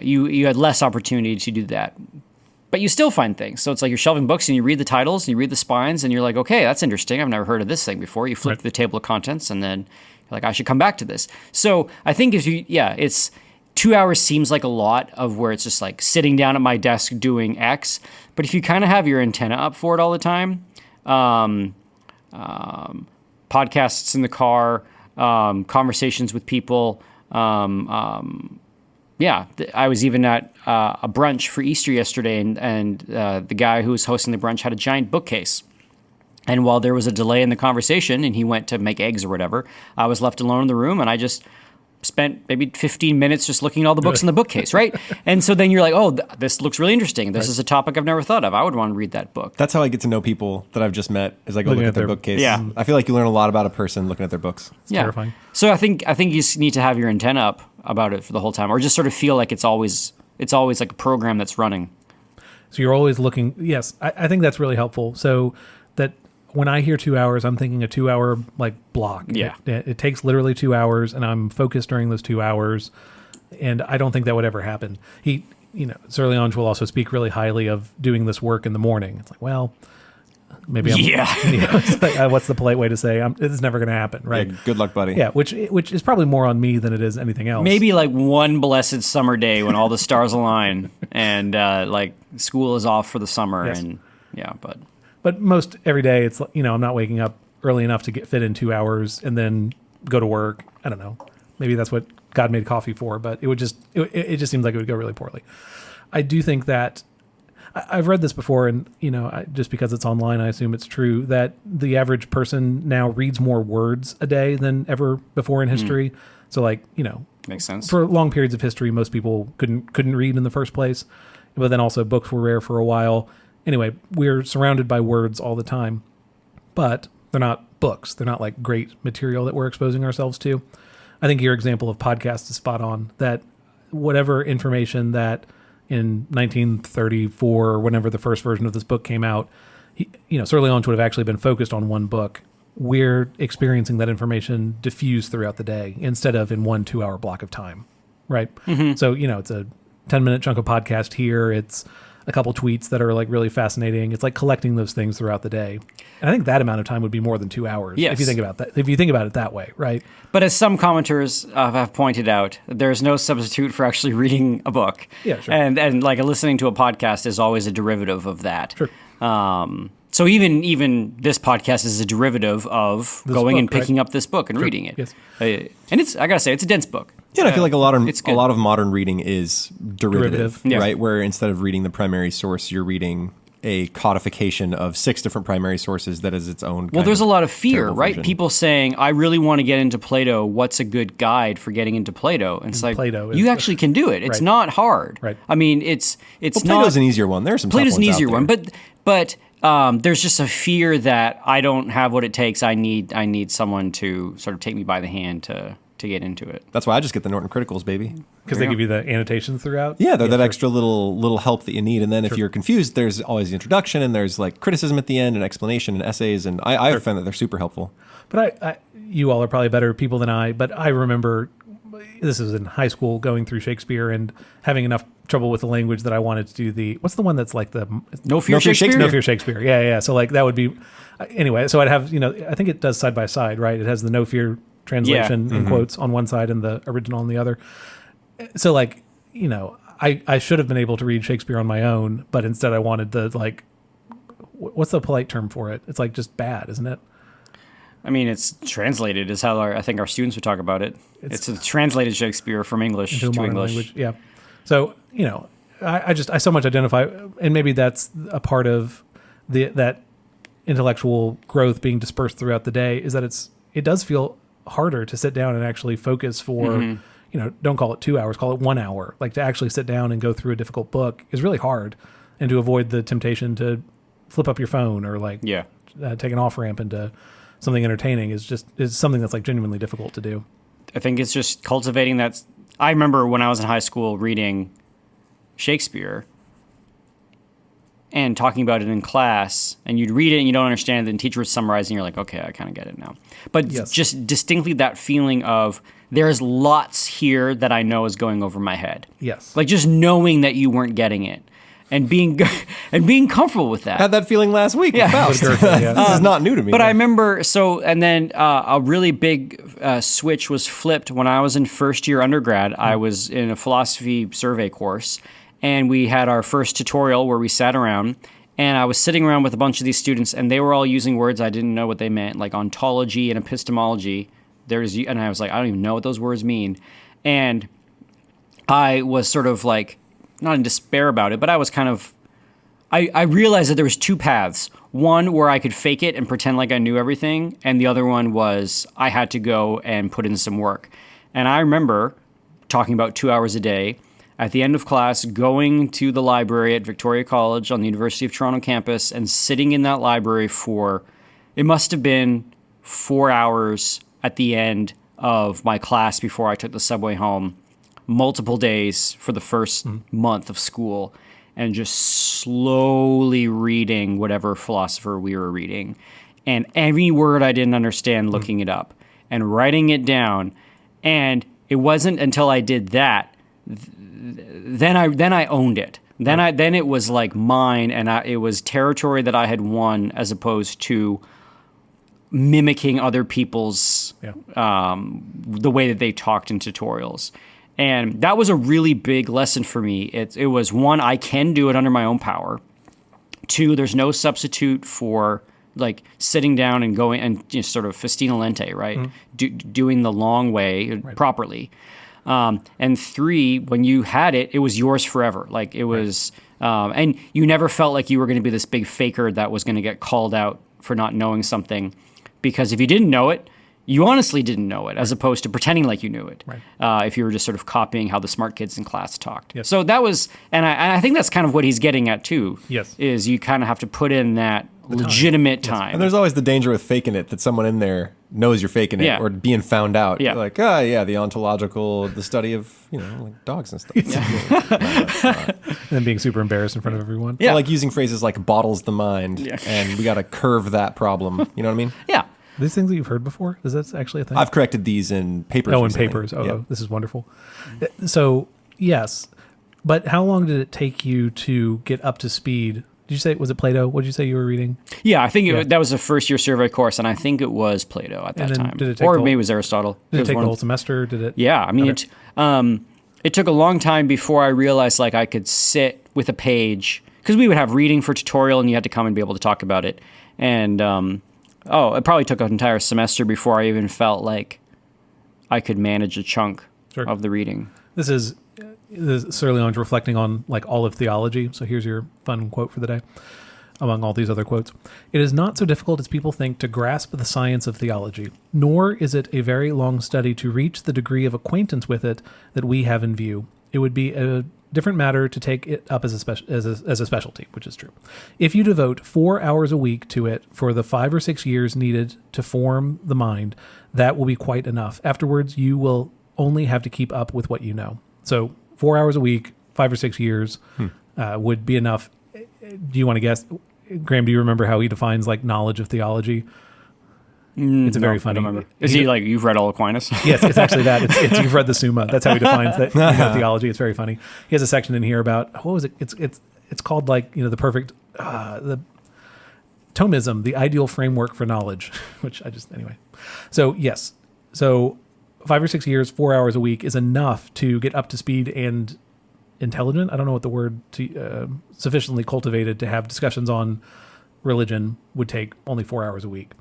you had less opportunity to do that. But you still find things. So it's like you're shelving books and you read the titles and you read the spines and you're like, okay, that's interesting. I've never heard of this thing before. You flip the table of contents and then you're like, I should come back to this. So I think it's 2 hours seems like a lot of where it's just like sitting down at my desk doing X. But if you kind of have your antenna up for it all the time, podcasts in the car, conversations with people, I was even at a brunch for Easter yesterday, and the guy who was hosting the brunch had a giant bookcase. And while there was a delay in the conversation and he went to make eggs or whatever, I was left alone in the room, and I just spent maybe 15 minutes just looking at all the books in the bookcase, right? And so then you're like, oh, this looks really interesting. This is a topic I've never thought of. I would want to read that book. That's how I get to know people that I've just met, is I go look at their bookcase. Yeah. I feel like you learn a lot about a person looking at their books. It's terrifying. So I think you need to have your antenna up about it for the whole time, or just sort of feel like it's always like a program that's running. So you're always looking. Yes, I think that's really helpful. So that when I hear 2 hours, I'm thinking a 2 hour like block. Yeah. It takes literally 2 hours, and I'm focused during those 2 hours. And I don't think that would ever happen. Sertillanges will also speak really highly of doing this work in the morning. It's like, well, maybe I'm. Yeah. It's like, what's the polite way to say it's never going to happen, right? Yeah, good luck, buddy. Yeah, which is probably more on me than it is anything else. Maybe like one blessed summer day when all the stars align and like school is off for the summer. Yes. And yeah, But most every day, it's I'm not waking up early enough to fit in 2 hours and then go to work. I don't know. Maybe that's what God made coffee for, but it just seems like it would go really poorly. I do think that I've read this before, and just because it's online, I assume it's true that the average person now reads more words a day than ever before in history. So, makes sense. For long periods of history, most people couldn't read in the first place, but then also books were rare for a while. Anyway, we're surrounded by words all the time, but they're not books. They're not like great material that we're exposing ourselves to. I think your example of podcast is spot on, that whatever information that in 1934 or whenever the first version of this book came out, Sertillanges would have actually been focused on one book. We're experiencing that information diffused throughout the day instead of in 1 2 hour block of time, right? Mm-hmm. So, it's a 10-minute chunk of podcast here. It's a couple tweets that are like really fascinating. It's like collecting those things throughout the day. And I think that amount of time would be more than 2 hours. Yes. If you think about that. If you think about it that way, right? But as some commenters have pointed out, there's no substitute for actually reading a book. Yeah, sure. And like listening to a podcast is always a derivative of that. Sure. So even this podcast is a derivative of this going book, and picking right? up this book and reading it. Yes. And I gotta say, it's a dense book. Yeah, and I feel like it's a good. lot of modern reading is derivative, Yeah. right? Where instead of reading the primary source, you're reading a codification of 6 different primary sources that is its own. Well, there's a lot of fear, terrible right? version. People saying, I really want to get into Plato. What's a good guide for getting into Plato? And it's like, Plato you is- actually can do it. It's Right. not hard. Right. I mean, it's Well, not. Plato's an easier one. There's some Plato's tough an ones easier out one, there. but there's just a fear that I don't have what it takes. I need someone to sort of take me by the hand to get into it. That's why I just get the Norton Criticals, baby. Because they give you the annotations throughout. Yeah, they're that sure. extra little help that you need. And then if you're confused, there's always the introduction, and there's like criticism at the end, and explanation, and essays. And I found that they're super helpful. But you all are probably better people than I, but I remember this was in high school going through Shakespeare and having enough trouble with the language that I wanted to do what's the one that's like the No Fear Shakespeare? No Fear Shakespeare. Yeah. So like that would be, anyway, so I'd have, I think it does side by side, right? It has the No Fear translation in quotes on one side and the original on the other. So like, I should have been able to read Shakespeare on my own, but instead I wanted the like, what's the polite term for it? It's like just bad, isn't it? I mean, it's translated is how I think our students would talk about it. It's a translated Shakespeare from English Into a to modern English. language. Yeah. So, I so much identify, and maybe that's a part of that intellectual growth being dispersed throughout the day, is that it does feel harder to sit down and actually focus for, don't call it 2 hours, call it 1 hour. Like to actually sit down and go through a difficult book is really hard, and to avoid the temptation to flip up your phone or like take an off ramp into something entertaining is something that's like genuinely difficult to do. I think it's just cultivating that. I remember when I was in high school reading Shakespeare and talking about it in class, and you'd read it and you don't understand it, and the teacher would summarize, and you're like, okay, I kind of get it now. But Yes. just distinctly that feeling of there's lots here that I know is going over my head. Yes. Like just knowing that you weren't getting it and being comfortable with that. I had that feeling last week. Yeah. With Faust. Yeah. This is not new to me. But I remember, and then a really big switch was flipped when I was in first year undergrad. I was in a philosophy survey course, and we had our first tutorial where we sat around, and I was sitting around with a bunch of these students, and they were all using words I didn't know what they meant, like ontology and epistemology. And I was like, I don't even know what those words mean. And I was sort of like, not in despair about it, but I I realized that there was two paths. One where I could fake it and pretend like I knew everything, and the other one was I had to go and put in some work. And I remember talking about 2 hours a day at the end of class, going to the library at Victoria College on the University of Toronto campus and sitting in that library for, it must have been 4 hours at the end of my class before I took the subway home, multiple days for the first month of school, and just slowly reading whatever philosopher we were reading. And every word I didn't understand, looking it up and writing it down. And it wasn't until I did that, then I owned it. Then it was like mine, and it was territory that I had won, as opposed to mimicking other people's the way that they talked in tutorials. And that was a really big lesson for me. It was, one, I can do it under my own power. Two, there's no substitute for like sitting down and going and just sort of festina lente, right? Doing the long way properly. And three, when you had it, it was yours forever. Like it was, and you never felt like you were going to be this big faker that was going to get called out for not knowing something. Because if you didn't know it, you honestly didn't know it, as opposed to pretending like you knew it. If you were just sort of copying how the smart kids in class talked. Yes. So that was, and I think that's kind of what he's getting at too. Yes. Is you kind of have to put in that legitimate time. And there's always the danger with faking it, that someone in there knows you're faking it or being found out. Yeah. Like, the ontological, the study of, like dogs and stuff. And then being super embarrassed in front of everyone. Yeah. Or like using phrases like bottles the mind, and we got to curve that problem. You know what I mean? Yeah. These things that you've heard before, is that actually a thing? I've corrected these in papers. Oh, in recently. papers. Oh, this is wonderful. So, yes. But how long did it take you to get up to speed? Did you say, was it Plato? What did you say you were reading? Yeah, I think that was a first year survey course, and I think it was Plato at that time. Did it take or maybe it was Aristotle. Did it take the one whole semester? Did it? Yeah, I mean, it took a long time before I realized like I could sit with a page, because we would have reading for tutorial, and you had to come and be able to talk about it. And it probably took an entire semester before I even felt like I could manage a chunk of the reading. This is Sertillanges reflecting on like all of theology. So here's your fun quote for the day, among all these other quotes. It is not so difficult as people think to grasp the science of theology, nor is it a very long study to reach the degree of acquaintance with it that we have in view. It would be a different matter to take it up as a specialty, which is true. If you devote 4 hours a week to it for the 5 or 6 years needed to form the mind, that will be quite enough. Afterwards, you will only have to keep up with what you know. So 4 hours a week, 5 or 6 years would be enough. Do you want to guess? Graeme, do you remember how he defines like knowledge of theology? It's a very funny. I don't remember. Is he like, you've read all Aquinas? Yes, it's actually that. It's you've read the Summa. That's how he defines that theology. It's very funny. He has a section in here about what was it? It's called like the perfect the Thomism, the ideal framework for knowledge. Which anyway. So yes, 5 or 6 years, 4 hours a week is enough to get up to speed and intelligent. I don't know what the word sufficiently cultivated to have discussions on religion would take only 4 hours a week.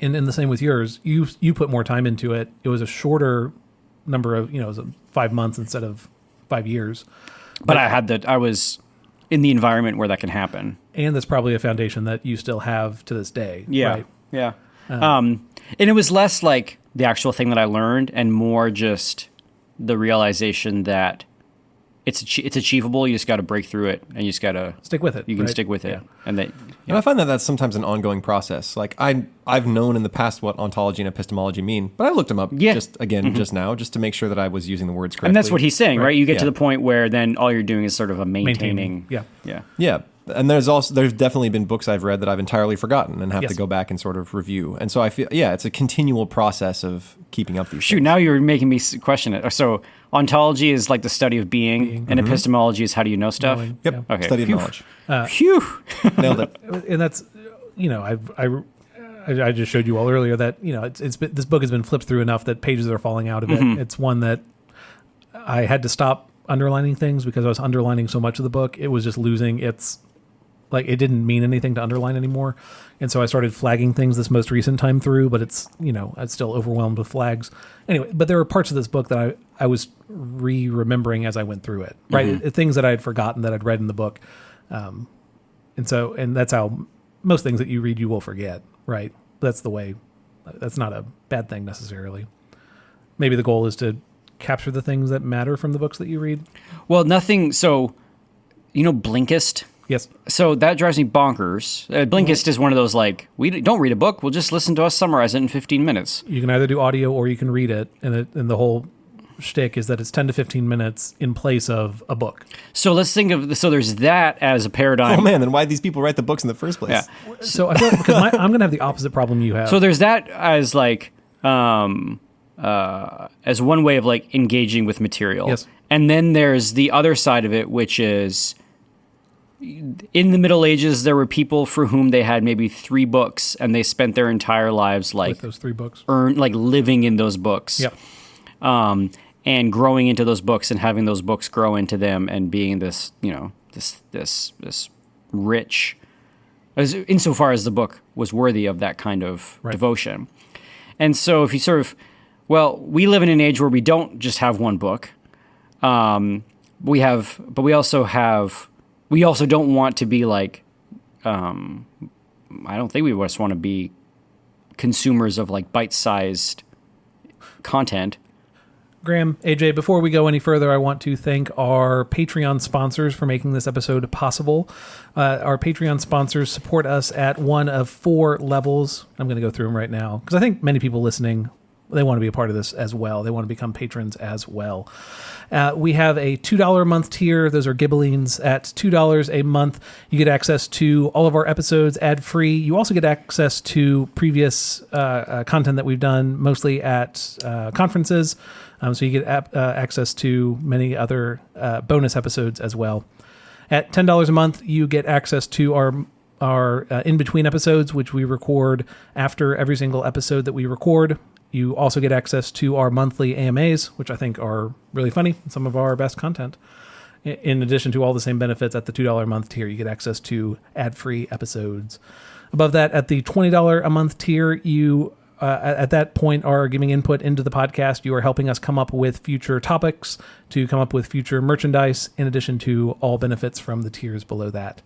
And the same with yours, you put more time into it. It was a shorter number of, it was 5 months instead of 5 years. But I was in the environment where that can happen. And that's probably a foundation that you still have to this day. Yeah. Right? Yeah. And it was less like the actual thing that I learned and more just the realization that it's achievable. You just got to break through it, and you just got to stick with it. You can stick with it, and that. And I find that that's sometimes an ongoing process. Like I've known in the past what ontology and epistemology mean, but I looked them up just now, just to make sure that I was using the words correctly. And that's what he's saying, right? You get to the point where then all you're doing is sort of a maintaining. Yeah. And there's definitely been books I've read that I've entirely forgotten and have to go back and sort of review. And so I feel, it's a continual process of keeping up these things. Now you're making me question it. So ontology is like the study of being. And epistemology is how do you know stuff? Knowing, Yep. Okay. Study of knowledge. Phew. Nailed it. And that's, I just showed you all earlier that, it's been, this book has been flipped through enough that pages are falling out of it. It's one that I had to stop underlining things because I was underlining so much of the book. It was just losing its, like, it didn't mean anything to underline anymore. And so I started flagging things this most recent time through, but it's, I'm still overwhelmed with flags. Anyway, but there were parts of this book that I was remembering as I went through it, right? Things that I had forgotten that I'd read in the book. And that's how most things that you read, you will forget, right? That's the way. That's not a bad thing necessarily. Maybe the goal is to capture the things that matter from the books that you read. Well, nothing. So, Blinkist? Yes. So that drives me bonkers. Blinkist is one of those, like, we don't read a book. We'll just listen to us summarize it in 15 minutes. You can either do audio or you can read it. And the whole shtick is that it's 10 to 15 minutes in place of a book. So let's think of, so there's that as a paradigm. Oh man, then why'd these people write the books in the first place? Yeah. So I feel because I'm going to have the opposite problem you have. So there's that as like, as one way of like engaging with material. Yes. And then there's the other side of it, which is in the Middle Ages, there were people for whom they had maybe 3 books and they spent their entire lives like with those 3 books, living in those books. Yep. And growing into those books and having those books grow into them and being this, this rich, as insofar as the book was worthy of that kind of devotion. And so if you sort of, we live in an age where we don't just have one book. We also don't want to be like, I don't think we just want to be consumers of like bite-sized content. Graeme, AJ, before we go any further, I want to thank our Patreon sponsors for making this episode possible. Our Patreon sponsors support us at one of 4 levels. I'm going to go through them right now because I think many people listening, they want to be a part of this as well. They want to become patrons as well. We have a $2 a month tier. Those are Gibelines. At $2 a month, you get access to all of our episodes ad-free. You also get access to previous content that we've done, mostly at conferences. So you get access to many other bonus episodes as well. At $10 a month, you get access to our in-between episodes, which we record after every single episode that we record. You also get access to our monthly AMAs, which I think are really funny, some of our best content. In addition to all the same benefits at the $2 a month tier, you get access to ad-free episodes. Above that, at the $20 a month tier, you at that point are giving input into the podcast. You are helping us come up with future topics, to come up with future merchandise, in addition to all benefits from the tiers below that.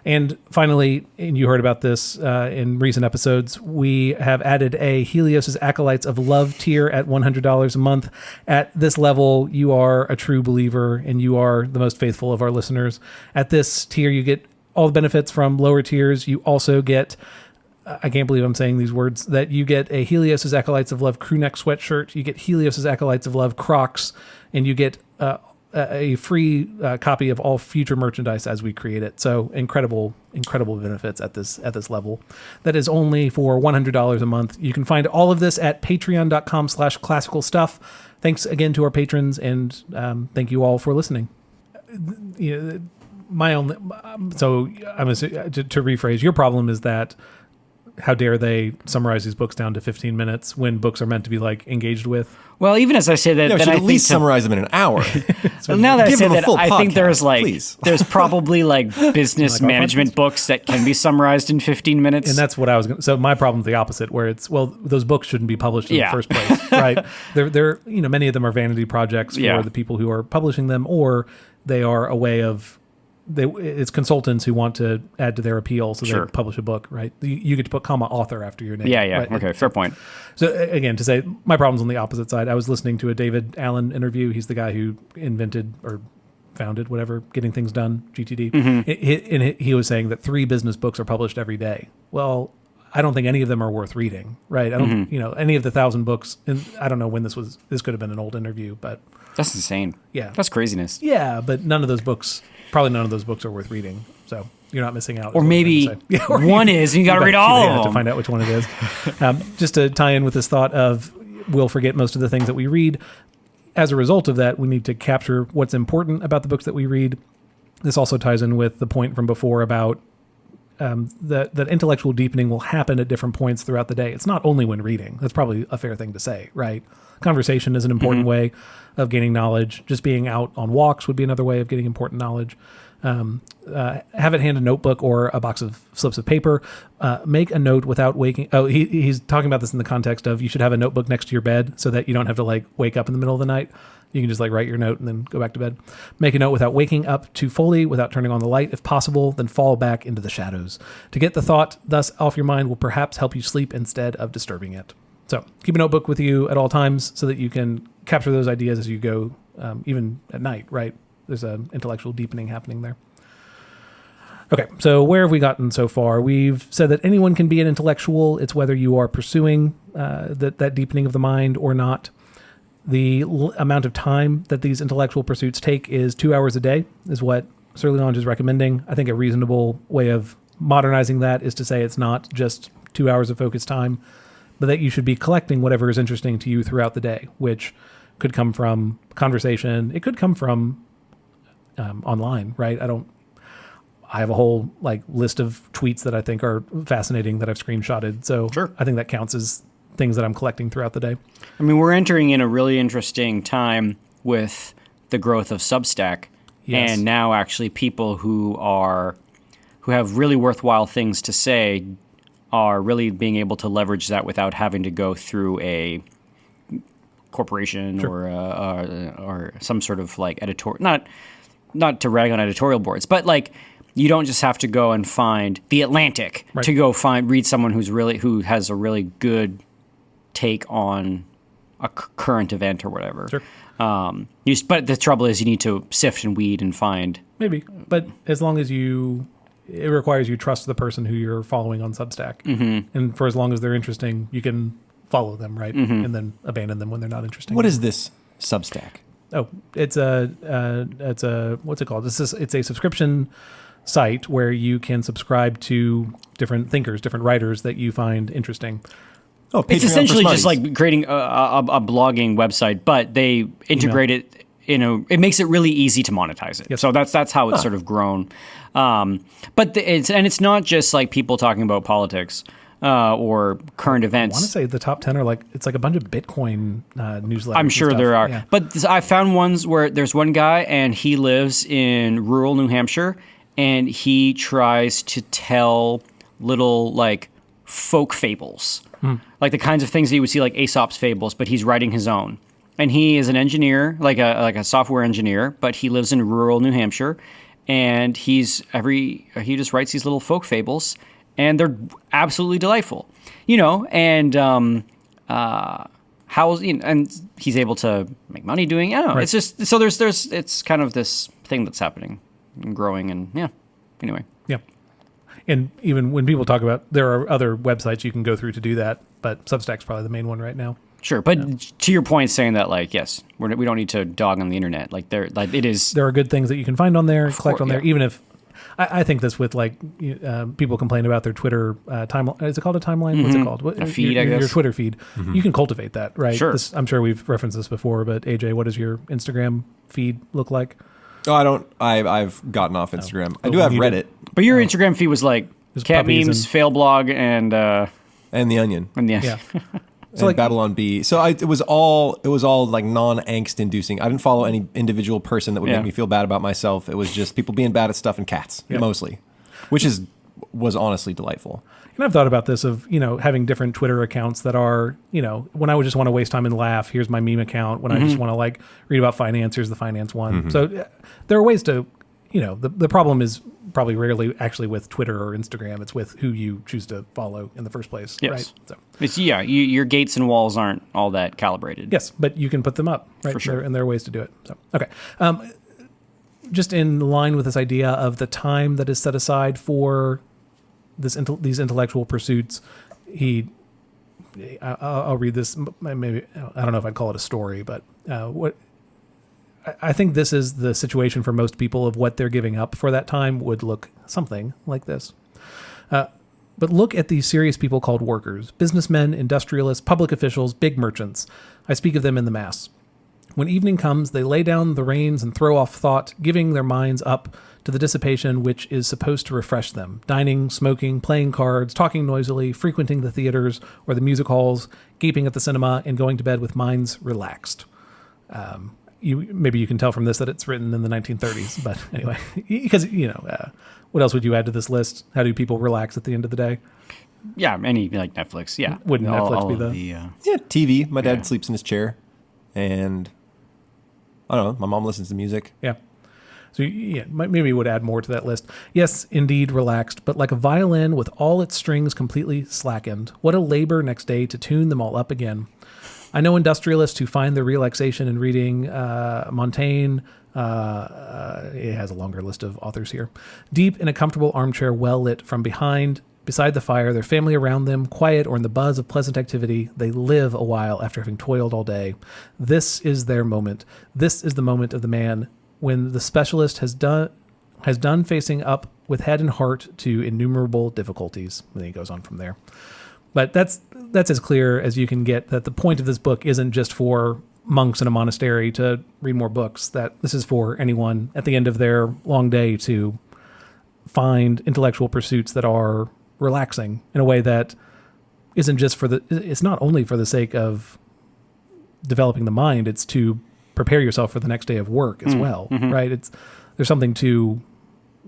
And finally, and you heard about this in recent episodes, we have added a Helios' Acolytes of Love tier at $100 a month. At this level, you are a true believer and you are the most faithful of our listeners. At this tier, you get all the benefits from lower tiers. You also get, I can't believe I'm saying these words, that you get a Helios' Acolytes of Love crew neck sweatshirt, you get Helios' Acolytes of Love Crocs, and you get a free copy of all future merchandise as we create it. So incredible benefits at this level. That is only for $100 a month. You can find all of this at patreon.com/classicalstuff. Thanks again to our patrons, and thank you all for listening. To rephrase, your problem is that how dare they summarize these books down to 15 minutes when books are meant to be like engaged with? Well, even as I say that, no, then should I at least summarize them in an hour. Well, now that I say that, I think there's please. there's probably like business management books that can be summarized in 15 minutes. And that's what I was going to. So my problem's the opposite, where it's, those books shouldn't be published in the first place, right? They're many of them are vanity projects for the people who are publishing them, or they are a way of, it's consultants who want to add to their appeal, so they publish a book, right? You get to put comma author after your name. Yeah. Right? Okay, fair point. So again, to say my problem's on the opposite side. I was listening to a David Allen interview. He's the guy who invented or founded whatever Getting Things Done, GTD. And he was saying that 3 business books are published every day. Well, I don't think any of them are worth reading, right? I don't, any of the 1,000 books. And I don't know when this could have been an old interview, but that's insane. Yeah, that's craziness. Yeah, but none of those books are worth reading. So you're not missing out. Or maybe one is, and you got to read all of them to find out which one it is. Just to tie in with this thought of we'll forget most of the things that we read. As a result of that, we need to capture what's important about the books that we read. This also ties in with the point from before about that intellectual deepening will happen at different points throughout the day. It's not only when reading. That's probably a fair thing to say, right? Conversation is an important way of gaining knowledge. Just being out on walks would be another way of getting important knowledge. Have at hand a notebook or a box of slips of paper. Make a note without waking. Oh, he's talking about this in the context of you should have a notebook next to your bed so that you don't have to like wake up in the middle of the night. You can just like write your note and then go back to bed. Make a note without waking up too fully, without turning on the light if possible, then fall back into the shadows. To get the thought thus off your mind will perhaps help you sleep instead of disturbing it. So keep a notebook with you at all times so that you can capture those ideas as you go, even at night, right? There's an intellectual deepening happening there. Okay, so where have we gotten so far? We've said that anyone can be an intellectual. It's whether you are pursuing that deepening of the mind or not. The amount of time that these intellectual pursuits take is 2 hours a day, is what Sertillanges is recommending. I think a reasonable way of modernizing that is to say it's not just 2 hours of focused time, but that you should be collecting whatever is interesting to you throughout the day, which could come from conversation. It could come from online, right? I have a whole like list of tweets that I think are fascinating that I've screenshotted. So Sure. I think that counts as things that I'm collecting throughout the day. I mean, we're entering in a really interesting time with the growth of Substack. Yes. And now actually people who have really worthwhile things to say are really being able to leverage that without having to go through a corporation Sure. or some sort of like editorial, not to rag on editorial boards, but like you don't just have to go and find The Atlantic Right. to go read someone who has a really good take on a current event or whatever. Sure. But the trouble is you need to sift and weed and find. Maybe. But as long as it requires you trust the person who you're following on Substack. Mm-hmm. And for as long as they're interesting, you can follow them, right? Mm-hmm. And then abandon them when they're not interesting. What is this Substack? Oh, it's a what's it called? It's a subscription site where you can subscribe to different thinkers, different writers that you find interesting. Oh, It's Patreon essentially for just Smarties. like creating a blogging website, but they integrate it. It makes it really easy to monetize it. Yes. So that's how it's sort of grown. But it's not just like people talking about politics or current I events. want to say the top 10 are it's like a bunch of Bitcoin newsletters. I'm sure there are. Yeah. But I found ones where there's one guy and he lives in rural New Hampshire and he tries to tell little like folk fables, like the kinds of things that you would see like Aesop's fables, but he's writing his own. And he is an engineer, like a software engineer, but he lives in rural New Hampshire and he just writes these little folk fables and they're absolutely delightful, and and he's able to make money doing it. I don't know. Right. It's just, so it's kind of this thing that's happening and growing and anyway. Yeah. And even when people talk about, there are other websites you can go through to do that, but Substack's probably the main one right now. Sure. But to your point, saying that like, yes, we don't need to dog on the internet. Like it is. There are good things that you can find on there, collect on there, yeah. even if, I think this with like people complain about their Twitter timeline. Is it called a timeline? What's it called? A feed, I guess. Your Twitter feed. Mm-hmm. You can cultivate that, right? Sure. I'm sure we've referenced this before, but AJ, what does your Instagram feed look like? Oh, I don't. I've gotten off Instagram. I do Oh, have you Reddit But your Instagram feed was like Just cat puppies memes, and- fail blog, and and The Onion Yeah. and like- Babylon Bee. So it was all like non-angst inducing. I didn't follow any individual person that would Yeah. make me feel bad about myself. It was just people being bad at stuff and cats mostly, which was honestly delightful. And I've thought about this of, having different Twitter accounts that are, when I would just want to waste time and laugh, here's my meme account. When I just want to like read about finance, here's the finance one. So there are ways to, the problem is probably rarely actually with Twitter or Instagram. It's with who you choose to follow in the first place. Yes. Right. So it's your gates and walls aren't all that calibrated. yes, but you can put them up, right? For sure. And there are ways to do it. So, okay. Just in line with this idea of the time that is set aside for these intellectual pursuits, I'll read this. Maybe I don't know if I'd call it a story, but I think this is the situation for most people of what they're giving up for that time would look something like this. But look at these serious people called workers: businessmen, industrialists, public officials, big merchants. I speak of them in the mass. When evening comes, they lay down the reins and throw off thought, giving their minds up to the dissipation which is supposed to refresh them, dining, smoking, playing cards, talking noisily, frequenting the theaters or the music halls, gaping at the cinema, and going to bed with minds relaxed. maybe you can tell from this that it's written in the 1930s. But anyway, because, what else would you add to this list? How do people relax at the end of the day? Yeah, any like Netflix. Yeah, Wouldn't Netflix be the Yeah, TV. My dad sleeps in his chair, and I don't know. My mom listens to music. Yeah. So yeah, maybe would add more to that list. Yes, indeed, relaxed, but like a violin with all its strings completely slackened. What a labor next day to tune them all up again. I know industrialists who find their relaxation in reading Montaigne. It has a longer list of authors here. Deep in a comfortable armchair, well lit from behind, beside the fire, their family around them, quiet or in the buzz of pleasant activity, they live a while after having toiled all day. This is their moment. This is the moment of the man when the specialist has done facing up with head and heart to innumerable difficulties. And then he goes on from there. But that's as clear as you can get that the point of this book isn't just for monks in a monastery to read more books, that this is for anyone at the end of their long day to find intellectual pursuits that are relaxing in a way that isn't just it's not only for the sake of developing the mind, it's to prepare yourself for the next day of work as well, right? There's something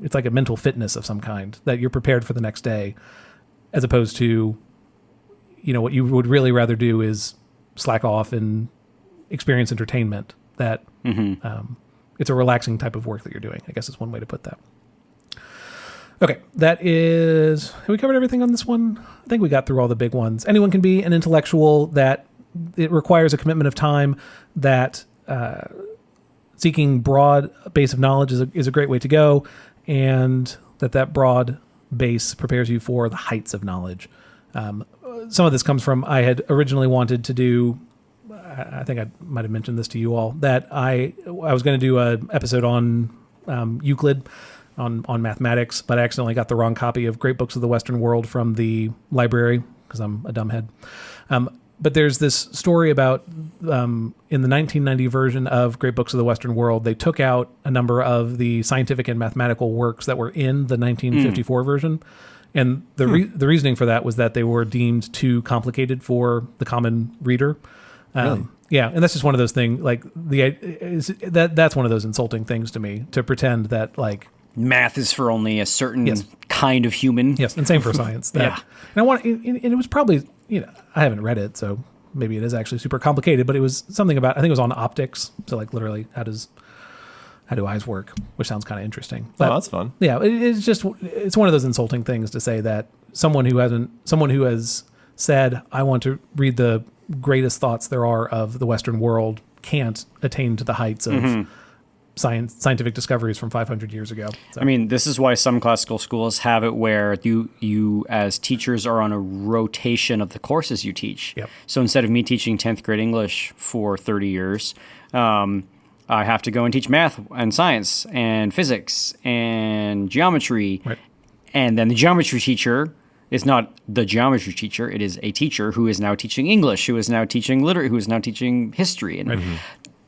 it's like a mental fitness of some kind that you're prepared for the next day, as opposed to, what you would really rather do is slack off and experience entertainment. That it's a relaxing type of work that you're doing, I guess is one way to put that. Okay, have we covered everything on this one? I think we got through all the big ones. Anyone can be an intellectual, that it requires a commitment of time, that seeking broad base of knowledge is a great way to go, and that broad base prepares you for the heights of knowledge. Some of this comes from, I had originally wanted to do, I think I might have mentioned this to you all, that I was going to do an episode on Euclid, on mathematics, but I accidentally got the wrong copy of Great Books of the Western World from the library, because I'm a dumbhead. But there's this story about, in the 1990 version of Great Books of the Western World, they took out a number of the scientific and mathematical works that were in the 1954 version. And the reasoning for that was that they were deemed too complicated for the common reader. Really? Yeah, and that's just one of those things, like, that's one of those insulting things to me, to pretend that, like, math is for only a certain kind of human. Yes, and same for science. Yeah. And it was probably, I haven't read it, so maybe it is actually super complicated, but it was something about, I think it was on optics. So like literally, how do eyes work? Which sounds kind of interesting. But, that's fun. Yeah, it's one of those insulting things to say that someone who has said, I want to read the greatest thoughts there are of the Western world, can't attain to the heights of scientific discoveries from 500 years ago. So. I mean, this is why some classical schools have it where you as teachers are on a rotation of the courses you teach. Yep. So instead of me teaching 10th grade English for 30 years, I have to go and teach math and science and physics and geometry. Right. And then the geometry teacher is not the geometry teacher. It is a teacher who is now teaching English, who is now teaching literature, who is now teaching history. And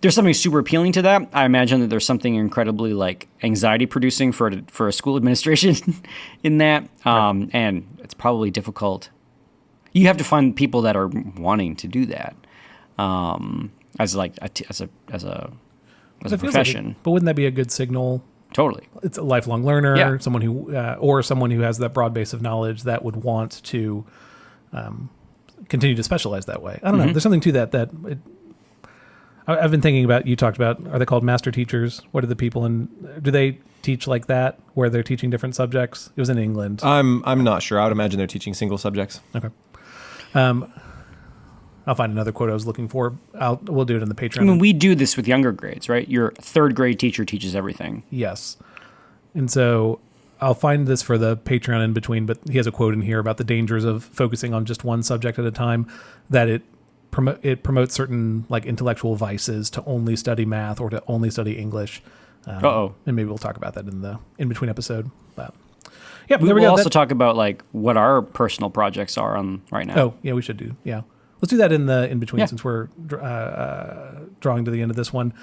there's something super appealing to that. I imagine that there's something incredibly like anxiety producing for a school administration in that. And it's probably difficult. You have to find people that are wanting to do that as a profession. But wouldn't that be a good signal? Totally. It's a lifelong learner, someone who has that broad base of knowledge that would want to continue to specialize that way. I don't know. There's something to that. I've been thinking about, you talked about, are they called master teachers? What are the people do they teach like that, where they're teaching different subjects? It was in England. I'm not sure. I would imagine they're teaching single subjects. Okay. I'll find another quote I was looking for. We'll do it in the Patreon. I mean, we do this with younger grades, right? Your third grade teacher teaches everything. Yes. And so I'll find this for the Patreon in between, but he has a quote in here about the dangers of focusing on just one subject at a time, that it promotes certain like intellectual vices to only study math or to only study English. And maybe we'll talk about that in the in-between episode. But yeah, we will also talk about like what our personal projects are on right now. Oh, yeah, we should do. Yeah. Let's do that in the in-between since we're drawing to the end of this one.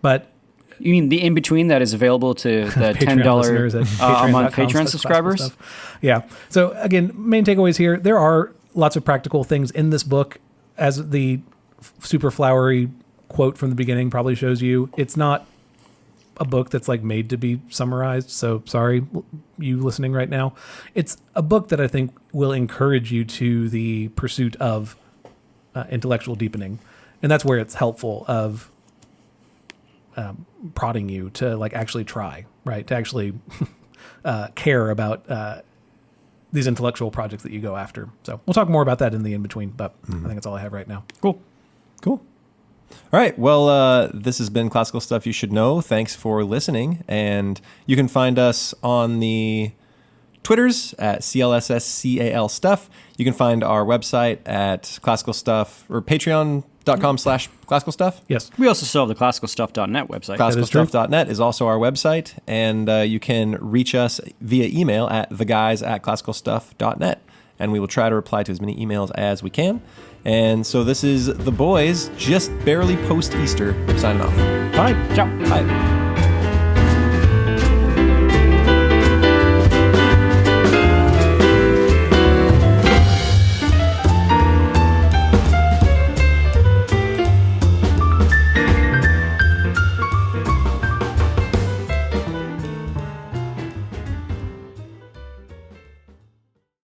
But you mean the in-between that is available to the $10 a month Patreon subscribers? Yeah. So again, main takeaways here. There are lots of practical things in this book, as the super flowery quote from the beginning probably shows you it's not a book that's like made to be summarized. So sorry, you listening right now. It's a book that I think will encourage you to the pursuit of intellectual deepening. And that's where it's helpful of prodding you to like actually try, right? To actually care about these intellectual projects that you go after. So we'll talk more about that in the in-between, but I think that's all I have right now. Cool. All right. Well, this has been Classical Stuff You Should Know. Thanks for listening. And you can find us on the Twitters at CLSSCAL Stuff. You can find our website at Classical Stuff or patreon.com/Classical Stuff. Yes. We also still have the classicalstuff.net website. Classicalstuff.net is also our website. And you can reach us via email at theguys@classicalstuff.net. And we will try to reply to as many emails as we can. And so this is the boys, just barely post-Easter, signing off. Bye. Ciao. Bye.